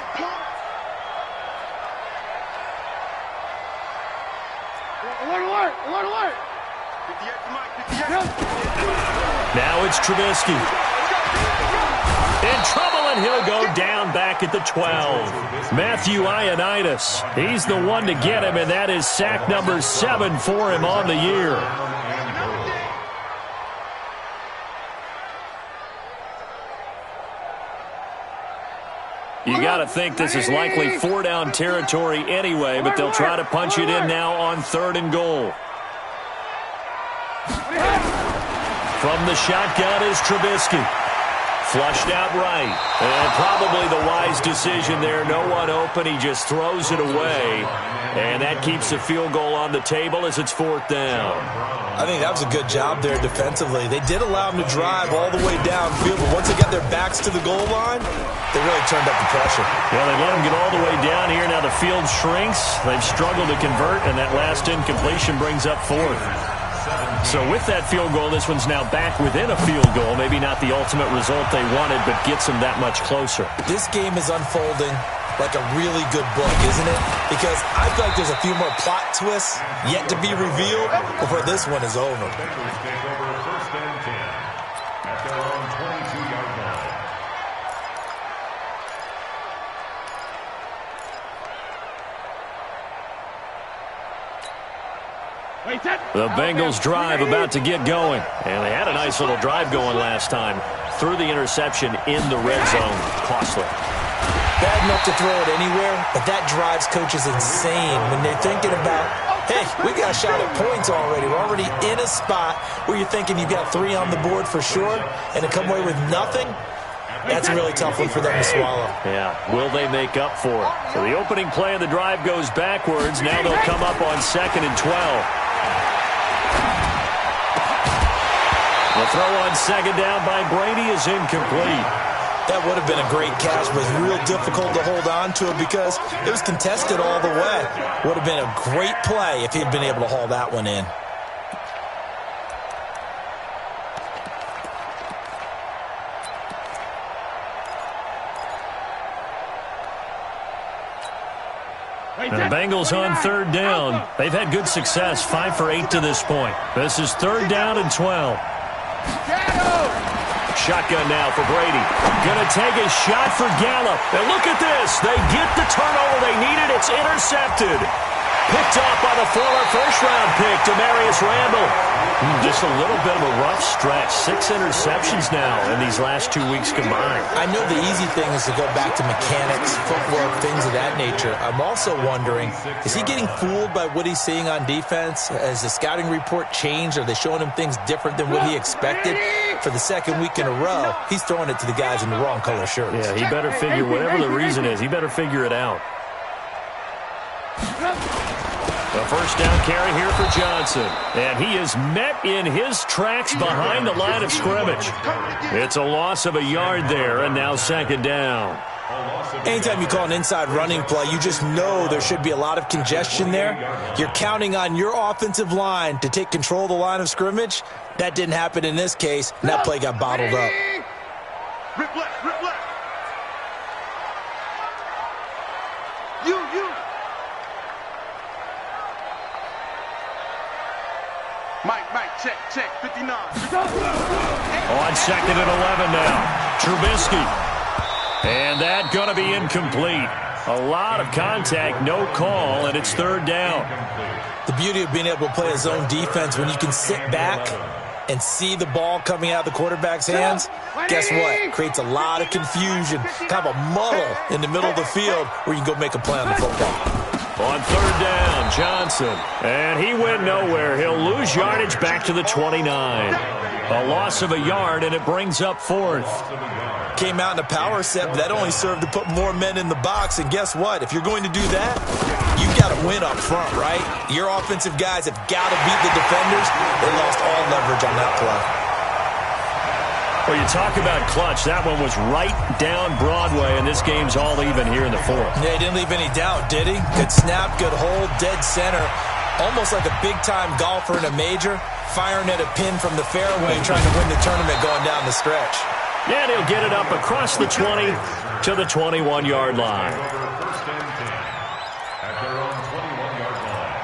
Alert, alert, alert. Now it's Trubisky. In trouble, and he'll go down back at the 12. Matthew Ioannidis, he's the one to get him, and that is sack number 7 for him on the year. You got to think this is likely 4-down territory anyway, but they'll try to punch it in now on third and goal. From the shotgun is Trubisky. Flushed out right. And probably the wise decision there. No one open. He just throws it away. And that keeps the field goal on the table as it's 4th down. I think that was a good job there defensively. They did allow them to drive all the way downfield, but once they got their backs to the goal line, they really turned up the pressure. Yeah, they let them get all the way down here. Now the field shrinks. They've struggled to convert, and that last incompletion brings up 4th. So with that field goal, this one's now back within a field goal. Maybe not the ultimate result they wanted, but gets them that much closer. This game is unfolding like a really good book, isn't it? Because I feel like there's a few more plot twists yet to be revealed before this one is over. Bengals take over first and 10 at their own 22-yard line. The Bengals drive about to get going. And they had a nice little drive going last time. Threw the interception in the red zone. Costly. Bad enough to throw it anywhere, but that drives coaches insane when they're thinking about, hey, we got a shot at points already. We're already in a spot where you're thinking you've got 3 on the board for sure, and to come away with nothing, that's a really tough one for them to swallow. Yeah, will they make up for it? So the opening play of the drive goes backwards. Now they'll come up on 2nd and 12. The throw on 2nd down by Brady is incomplete. That would have been a great catch, but it was real difficult to hold on to it because it was contested all the way. Would have been a great play if he'd been able to haul that one in. The Bengals on 3rd down. They've had good success, 5 for 8 to this point. This is 3rd down and 12. Shotgun now for Brady. Going to take a shot for Gallup. And look at this. They get the turnover they needed. It's intercepted. Picked off by the former first-round pick, Demarius Randall. Just a little bit of a rough stretch. 6 interceptions now in these last 2 weeks combined. I know the easy thing is to go back to mechanics, footwork, things of that nature. I'm also wondering, is he getting fooled by what he's seeing on defense? Has the scouting report changed? Are they showing him things different than what he expected? For the 2nd week in a row, he's throwing it to the guys in the wrong color shirts. Yeah, he better figure, whatever the reason is, he better figure it out. A first down carry here for Johnson. And he is met in his tracks behind the line of scrimmage. It's a loss of a yard there, and now 2nd down. Anytime you call an inside running play, you just know there should be a lot of congestion there. You're counting on your offensive line to take control of the line of scrimmage. That didn't happen in this case, and that play got bottled up. Rip left, rip left. You. Mike, check, 59. On 2nd and 11 now. Trubisky. And that going to be incomplete. A lot of contact, no call, and it's third down. The beauty of being able to play a zone defense when you can sit back and see the ball coming out of the quarterback's hands, guess what? Creates a lot of confusion, kind of a muddle in the middle of the field where you can go make a play on the football. On third down, Johnson. And he went nowhere. He'll lose yardage back to the 29. A loss of a yard, and it brings up fourth. Came out in a power set, but that only served to put more men in the box. And guess what? If you're going to do that, you've got to win up front, right? Your offensive guys have got to beat the defenders. They lost all leverage on that play. Well, you talk about clutch. That one was right down Broadway, and this game's all even here in the fourth. Yeah, he didn't leave any doubt, did he? Good snap, good hold, dead center. Almost like a big-time golfer in a major, firing at a pin from the fairway, trying to win the tournament going down the stretch. Yeah, and he'll get it up across the 20 to the 21-yard line. First and 10 at their own 21-yard line.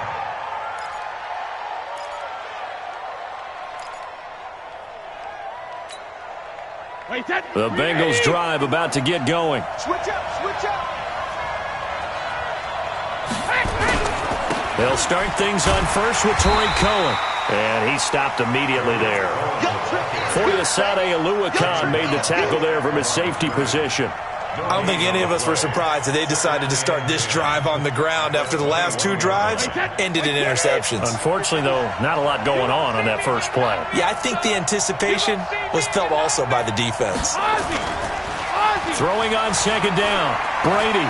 The Bengals drive about to get going. Switch up, switch up. They'll start things on first with Torrey Cohen. And he stopped immediately there. Foyesade Oluwakan made the tackle there from his safety position. I don't think any of us were surprised that they decided to start this drive on the ground after the last two drives ended in interceptions. Unfortunately, though, not a lot going on that first play. Yeah, I think the anticipation was felt also by the defense. Throwing on second down. Brady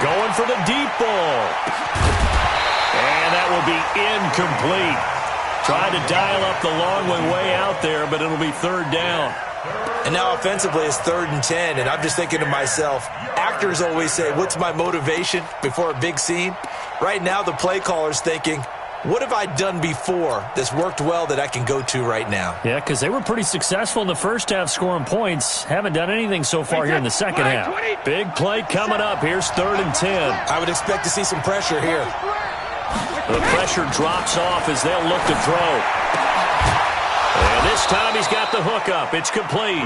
going for the deep ball. And that will be incomplete. Tried to dial up the long one way out there, but it'll be third down. And now offensively it's 3rd and 10, and I'm just thinking to myself, actors always say, what's my motivation before a big scene? Right now the play caller's thinking, what have I done before that's worked well that I can go to right now? Yeah, because they were pretty successful in the first half scoring points. Haven't done anything so far here in the second half. Big play coming up. Here's 3rd and 10. I would expect to see some pressure here. The pressure drops off as they'll look to throw. And this time he's got the hookup. It's complete.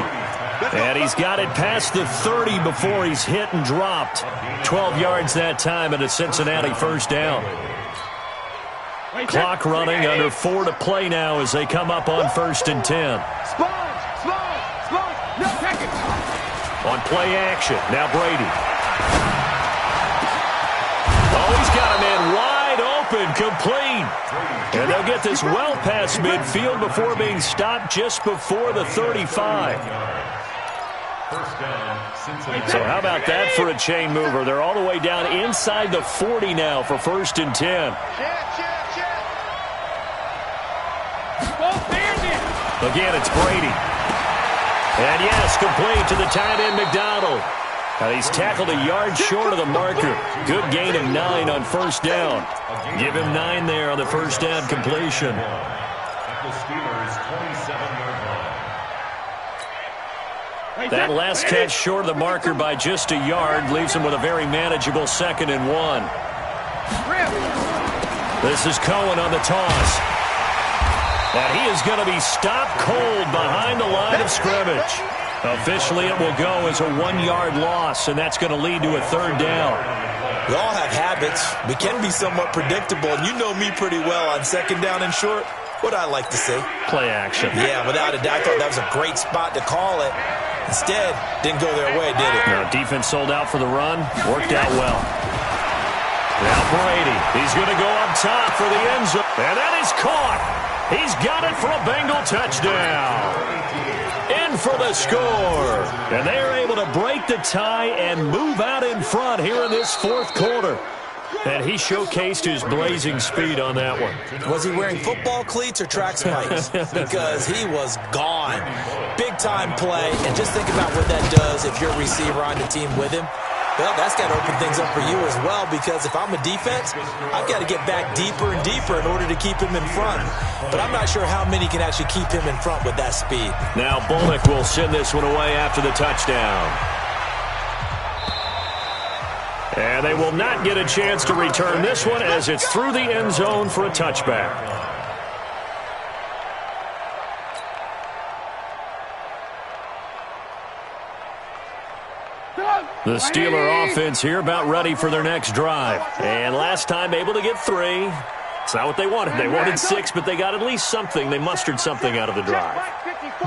And he's got it past the 30 before he's hit and dropped. 12 yards that time and a Cincinnati first down. Clock running, under 4 to play now as they come up on 1st and 10. On play action, now Brady. Oh, he's got a man wide open, complete. And they'll get this well past midfield before being stopped just before the 35. So how about that for a chain mover? They're all the way down inside the 40 now for 1st and 10. Again, it's Brady. And yes, complete to the tight end, McDonald. Now he's tackled a yard short of the marker. Good gain of 9 on first down. Give him 9 there on the first down completion. That last catch short of the marker by just a yard leaves him with a very manageable 2nd and 1. This is Cohen on the toss. And he is going to be stopped cold behind the line of scrimmage. Officially, it will go as a 1-yard loss, and that's going to lead to a 3rd down. We all have habits. We can be somewhat predictable, and you know me pretty well on 2nd down and short. What I like to see. Play action. Yeah, without a doubt, I thought that was a great spot to call it. Instead, didn't go their way, did it? No, defense sold out for the run. Worked out well. Now Brady. He's going to go up top for the end zone. And that is caught. He's got it for a Bengal touchdown. In for the score. And they are able to break the tie and move out in front here in this 4th quarter. And he showcased his blazing speed on that one. Was he wearing football cleats or track spikes? Because he was gone. Big-time play. And just think about what that does if you're a receiver on the team with him. Well, that's got to open things up for you as well, because if I'm a defense, I've got to get back deeper and deeper in order to keep him in front. But I'm not sure how many can actually keep him in front with that speed. Now Bullock will send this one away after the touchdown. And they will not get a chance to return this one as it's through the end zone for a touchback. The Steeler offense here about ready for their next drive. And last time able to get 3. It's not what they wanted. They wanted 6, but they got at least something. They mustered something out of the drive.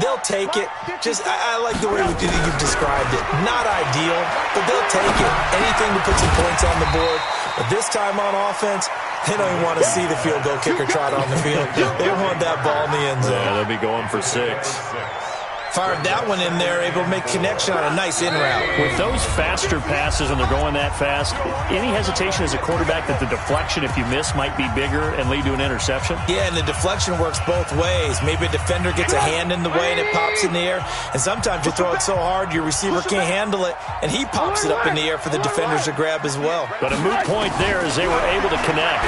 They'll take it. I like the way you've described it. Not ideal, but they'll take it. Anything to put some points on the board. But this time on offense, they don't even want to see the field goal kicker trot on the field. They want that ball in the end zone. Yeah, they'll be going for 6. Fired that one in there, able to make connection on a nice in route. With those faster passes and they're going that fast, any hesitation as a quarterback that the deflection, if you miss, might be bigger and lead to an interception? Yeah, and the deflection works both ways. Maybe a defender gets a hand in the way and it pops in the air. And sometimes you throw it so hard your receiver can't handle it, and he pops it up in the air for the defenders to grab as well. But a moot point there as they were able to connect.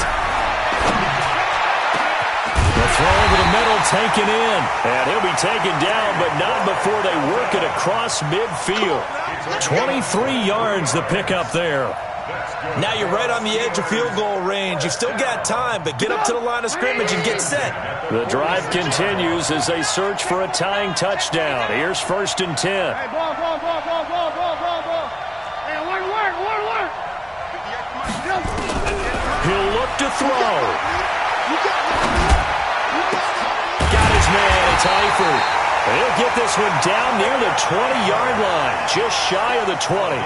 The throw over the middle, taken in. And he'll be taken down, but not before they work it across midfield. 23 yards the pickup there. Now you're right on the edge of field goal range. You've still got time, but get up to the line of scrimmage and get set. The drive continues as they search for a tying touchdown. Here's 1st and 10. Hey, ball. Hey, work. He'll look to throw. Got his man, it's Eifert. He'll get this one down near the 20-yard line, just shy of the 20.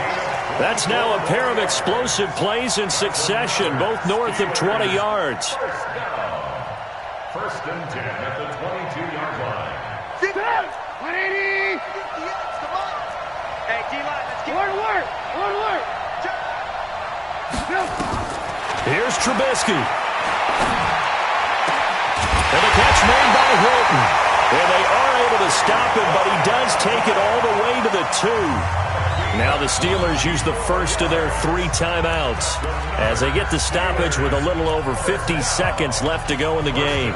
That's now a pair of explosive plays in succession, both north of 20 yards. 1st and 10 at the 22-yard line. 180. Hey, D-line, let's get work. Here's Trubisky. And the catch made by Hilton. And they are able to stop him, but he does take it all the way to the 2. Now the Steelers use the first of their 3 timeouts as they get the stoppage with a little over 50 seconds left to go in the game.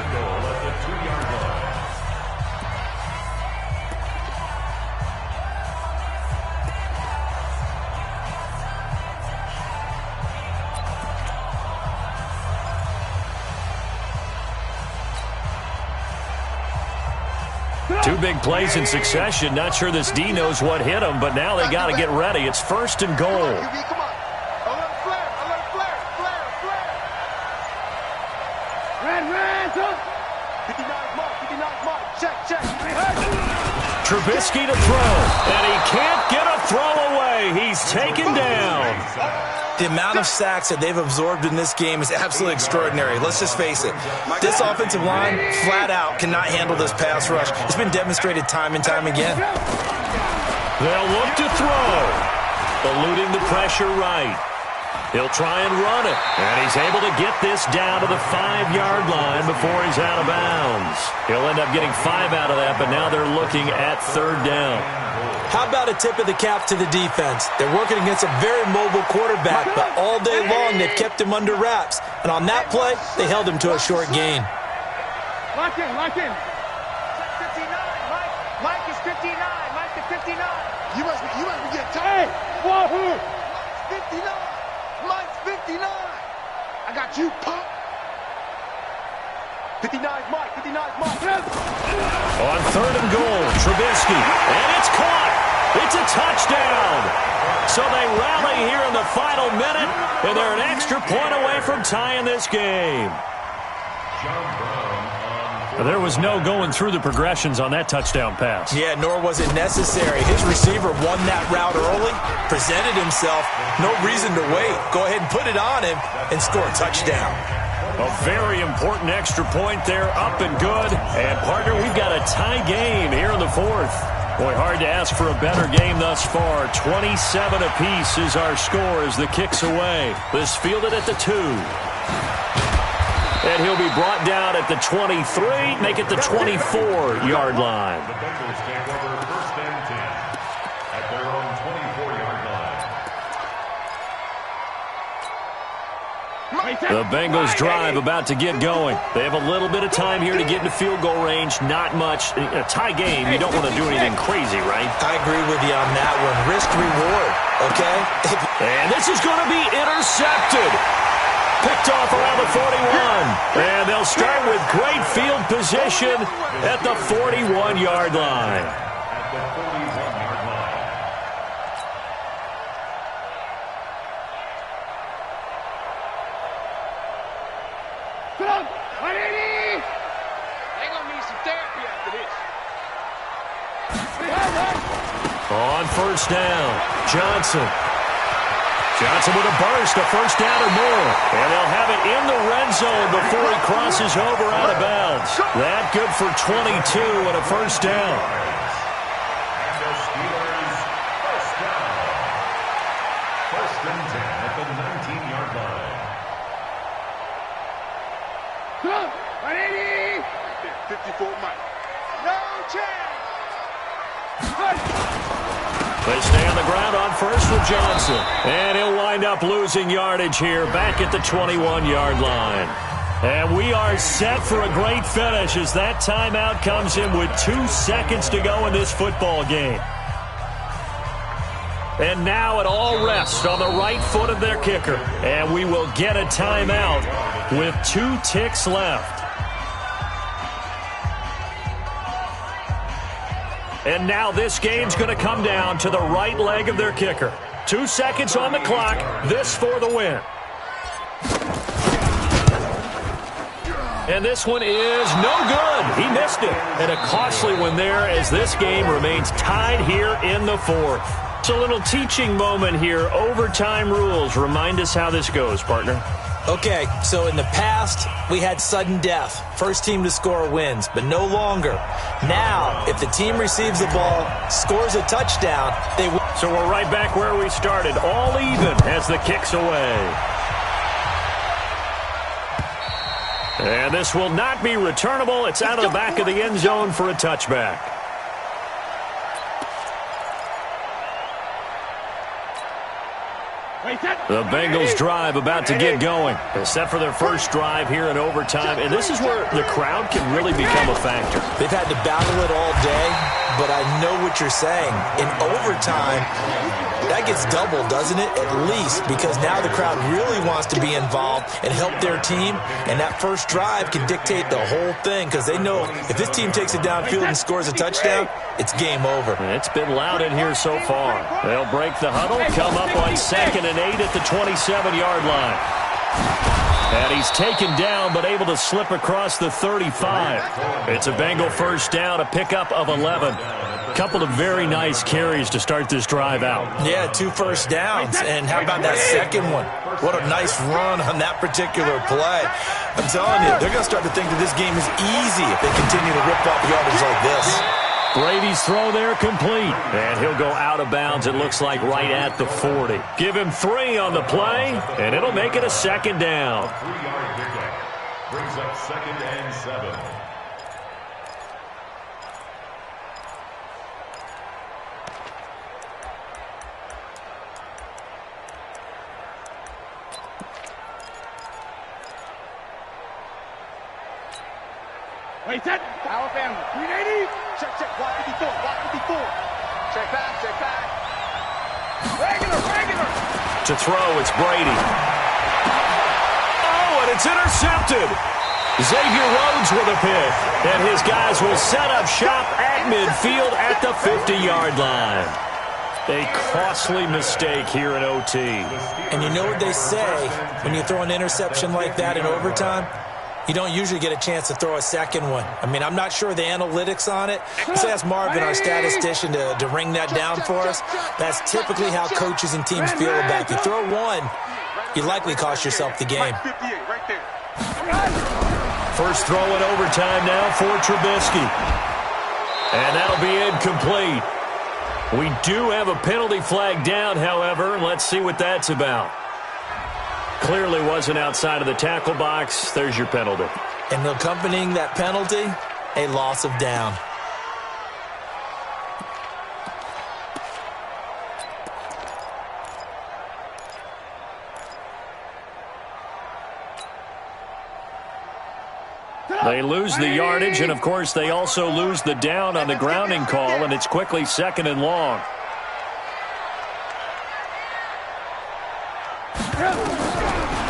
Two big plays in succession. Not sure this D knows what hit him, but now they got to get ready. It's 1st and goal. Come on. A little flare. Red, 59 mark. Check. Trubisky to throw, and he can't get a throw away. He's taken down. The amount of sacks that they've absorbed in this game is absolutely extraordinary. Let's just face it. This offensive line, flat out, cannot handle this pass rush. It's been demonstrated time and time again. They'll look to throw. Eluding the pressure right. He'll try and run it. And he's able to get this down to the 5-yard line before he's out of bounds. He'll end up getting 5 out of that, but now they're looking at 3rd down. How about a tip of the cap to the defense? They're working against a very mobile quarterback, but all day long they've kept him under wraps. And on that play, they held him to a short gain. Lock in. 59. Mike is 59. Mike is 59. You must be getting tired. Hey, wahoo! Mike's 59. I got you, punk. 59's Mike. On 3rd and goal, Trubisky. And it's caught. It's a touchdown. So they rally here in the final minute, and they're an extra point away from tying this game. There was no going through the progressions on that touchdown pass. Yeah, nor was it necessary. His receiver won that route early, presented himself. No reason to wait. Go ahead and put it on him and score a touchdown. A very important extra point there, up and good. And, partner, we've got a tie game here in the 4th. Boy, hard to ask for a better game thus far. 27 apiece is our score as the kick's away. This fielded at the 2. And he'll be brought down at the 23, make it the 24-yard line. The Bengals take over 1st and 10 at their own 24-yard line. The Bengals drive about to get going. They have a little bit of time here to get into field goal range. Not much. A tie game, you don't want to do anything crazy, right? I agree with you on that one. Risk-reward, okay? And this is going to be intercepted. Picked off around the 41. And they'll start with great field position at the 41-yard line. At the 41-yard line. 180! They're going to need some therapy after this. On first down, Johnson. Johnson with a burst, a first down or more. And they'll have it in the red zone before he crosses over out of bounds. That good for 22 and a first down. And the Steelers first down. First and 10 at the 19-yard line. 180! 54 Mike. No chance. They stay on the ground on first with Johnson. And he'll wind up losing yardage here back at the 21-yard line. And we are set for a great finish as that timeout comes in with 2 seconds to go in this football game. And now it all rests on the right foot of their kicker. And we will get a timeout with 2 ticks left. And now this game's going to come down to the right leg of their kicker. 2 seconds on the clock. This for the win. And this one is no good. He missed it. And a costly one there as this game remains tied here in the fourth. It's a little teaching moment here. Overtime rules. Remind us how this goes, partner. Okay, so in the past, we had sudden death. First team to score wins, but no longer. Now, if the team receives the ball, scores a touchdown, they win. So we're right back where we started. All even as the kick's away. And this will not be returnable. It's out of the back of the end zone for a touchback. The Bengals drive about to get going. They're set for their first drive here in overtime. And this is where the crowd can really become a factor. They've had to battle it all day, but I know what you're saying. In overtime, that gets doubled, doesn't it? At least, because now the crowd really wants to be involved and help their team. And that first drive can dictate the whole thing because they know if this team takes it downfield and scores a touchdown, it's game over. It's been loud in here so far. They'll break the huddle, come up on 2nd and 8 at the 27-yard line. And he's taken down but able to slip across the 35. It's a Bengal first down, a pickup of 11. Couple of very nice carries to start this drive out. Yeah, 2 first downs. And how about that second one? What a nice run on that particular play. I'm telling you, they're going to start to think that this game is easy if they continue to rip off yardage like this. Brady's throw there complete. And he'll go out of bounds, it looks like, right at the 40. Give him 3 on the play, and it'll make it a second down. 3-yard pickup brings up 2nd and 7. Wait, set. Alabama. 380. Check, check. Block 54. Block 54. Check back. Check back. Regular. To throw, it's Brady. Oh, and it's intercepted. Xavier Rhodes with a pick. And his guys will set up shop at midfield at the 50-yard line. A costly mistake here in OT. And you know what they say when you throw an interception like that in overtime? You don't usually get a chance to throw a second one. I mean, I'm not sure the analytics on it. Let's ask Marvin, our statistician, to ring that down for us. That's typically how coaches and teams feel about it. If you throw one, you likely cost yourself the game. First throw in overtime now for Trubisky. And that'll be incomplete. We do have a penalty flag down, however. Let's see what that's about. Clearly wasn't outside of the tackle box. There's your penalty. And accompanying that penalty, a loss of down. They lose the yardage, and of course they also lose the down on the grounding call, and it's quickly 2nd and long.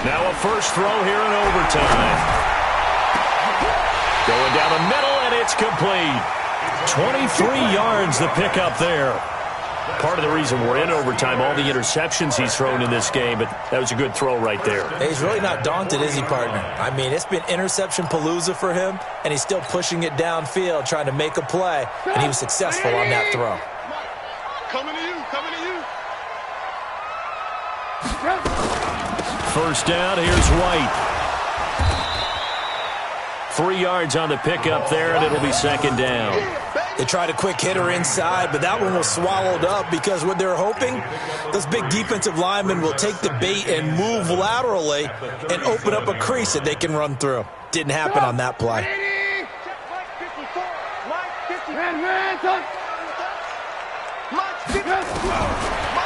Now a first throw here in overtime. Going down the middle, and it's complete. 23 yards the pickup there. Part of the reason we're in overtime, all the interceptions he's thrown in this game, but that was a good throw right there. Hey, he's really not daunted, is he, partner? I mean, it's been interception palooza for him, and he's still pushing it downfield, trying to make a play, and he was successful on that throw. Coming to you, coming to you. First down, here's White. 3 yards on the pickup there, and it'll be second down. They tried a quick hitter inside, but that one was swallowed up because what they're hoping, those big defensive linemen will take the bait and move laterally and open up a crease that they can run through. Didn't happen on that play.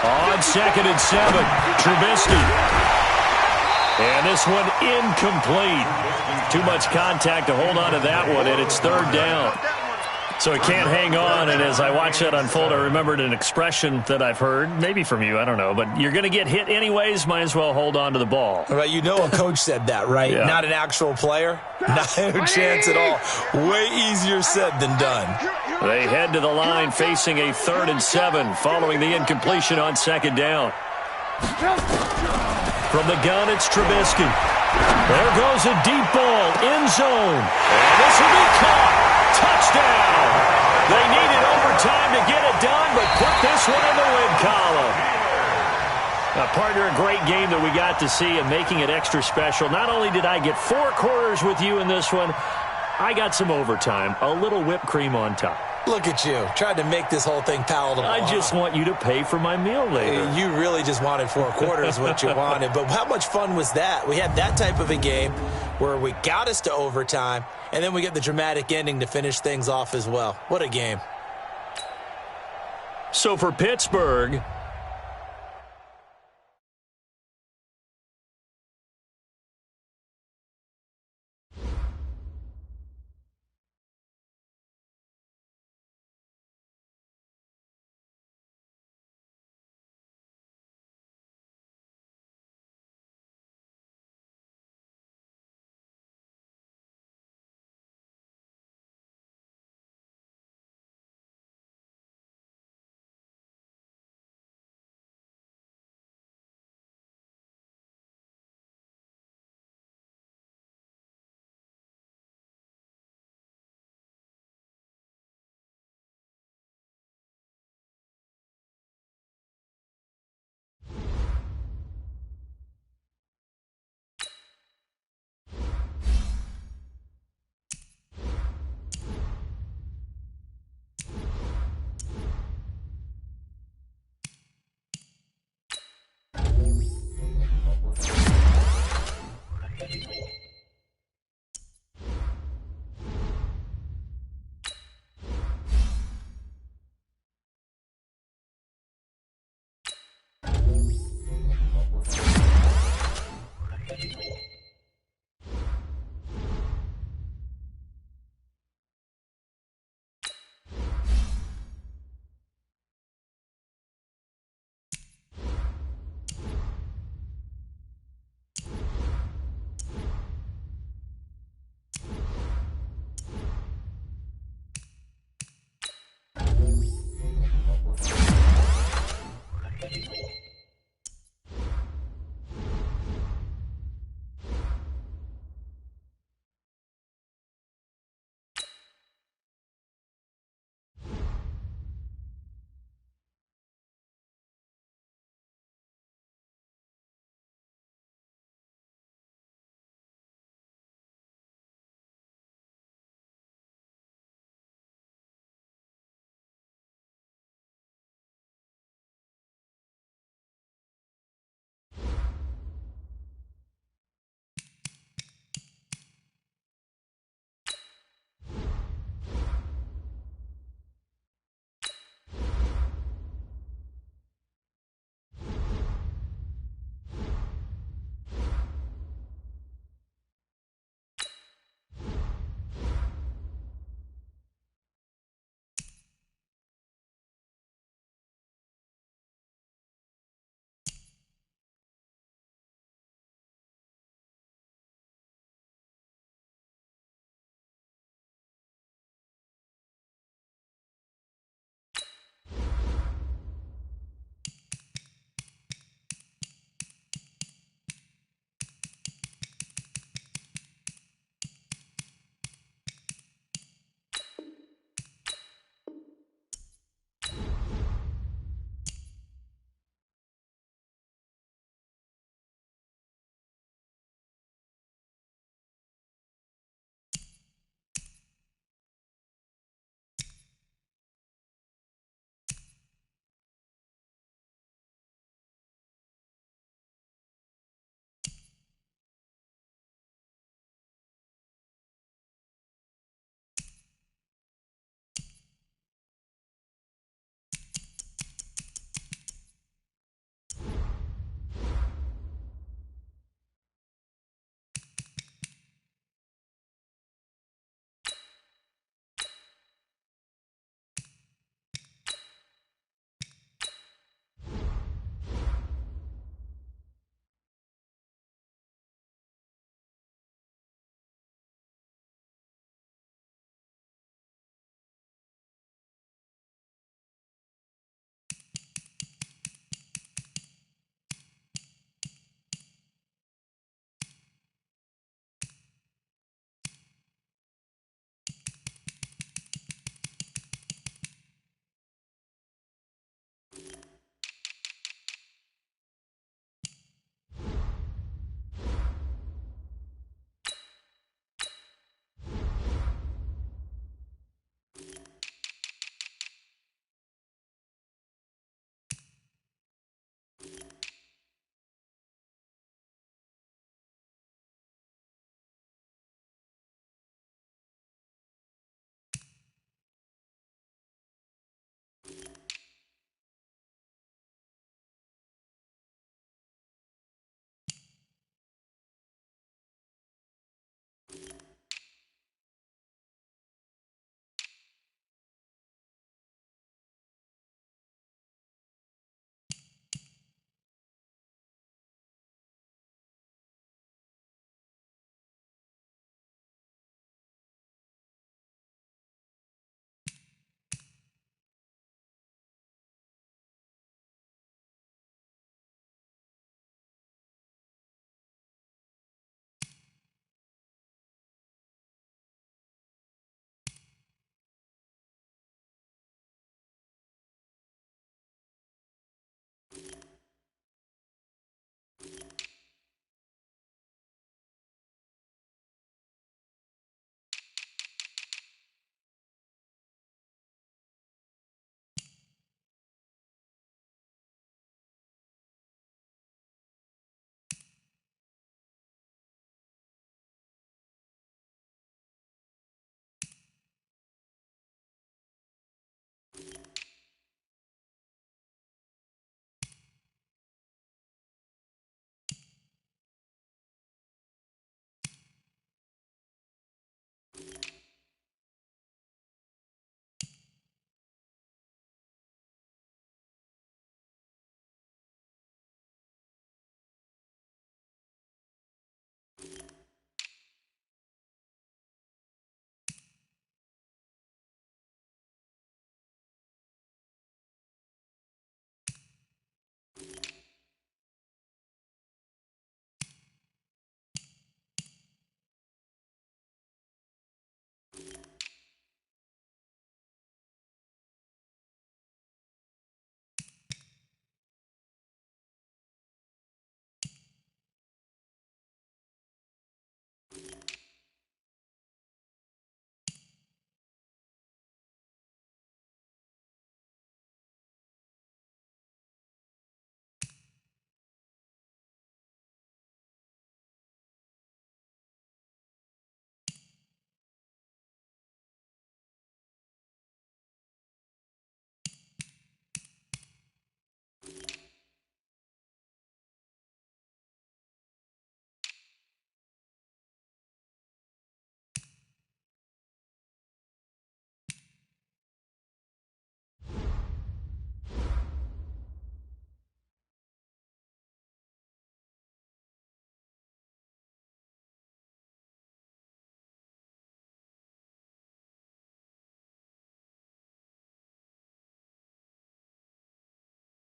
On 2nd and 7, Trubisky. And this one incomplete. Too much contact to hold on to that one, and it's 3rd down. So he can't hang on, and as I watch that unfold, I remembered an expression that I've heard, maybe from you, I don't know, but you're going to get hit anyways, might as well hold on to the ball. Right, you know a coach said that, right? Yeah. Not an actual player? No chance at all. Way easier said than done. They head to the line facing a 3rd and 7 following the incompletion on 2nd down. From the gun, it's Trubisky. There goes a deep ball, end zone. And this will be caught. Touchdown. They needed overtime to get it done, but put this one in the win column. Partner, a great game that we got to see and making it extra special. Not only did I get 4 quarters with you in this one, I got some overtime, a little whipped cream on top. Look at you, tried to make this whole thing palatable. I just want you to pay for my meal later. You really just wanted 4 quarters what you wanted, but how much fun was that? We had that type of a game where we got us to overtime, and then we get the dramatic ending to finish things off as well. What a game. So for Pittsburgh,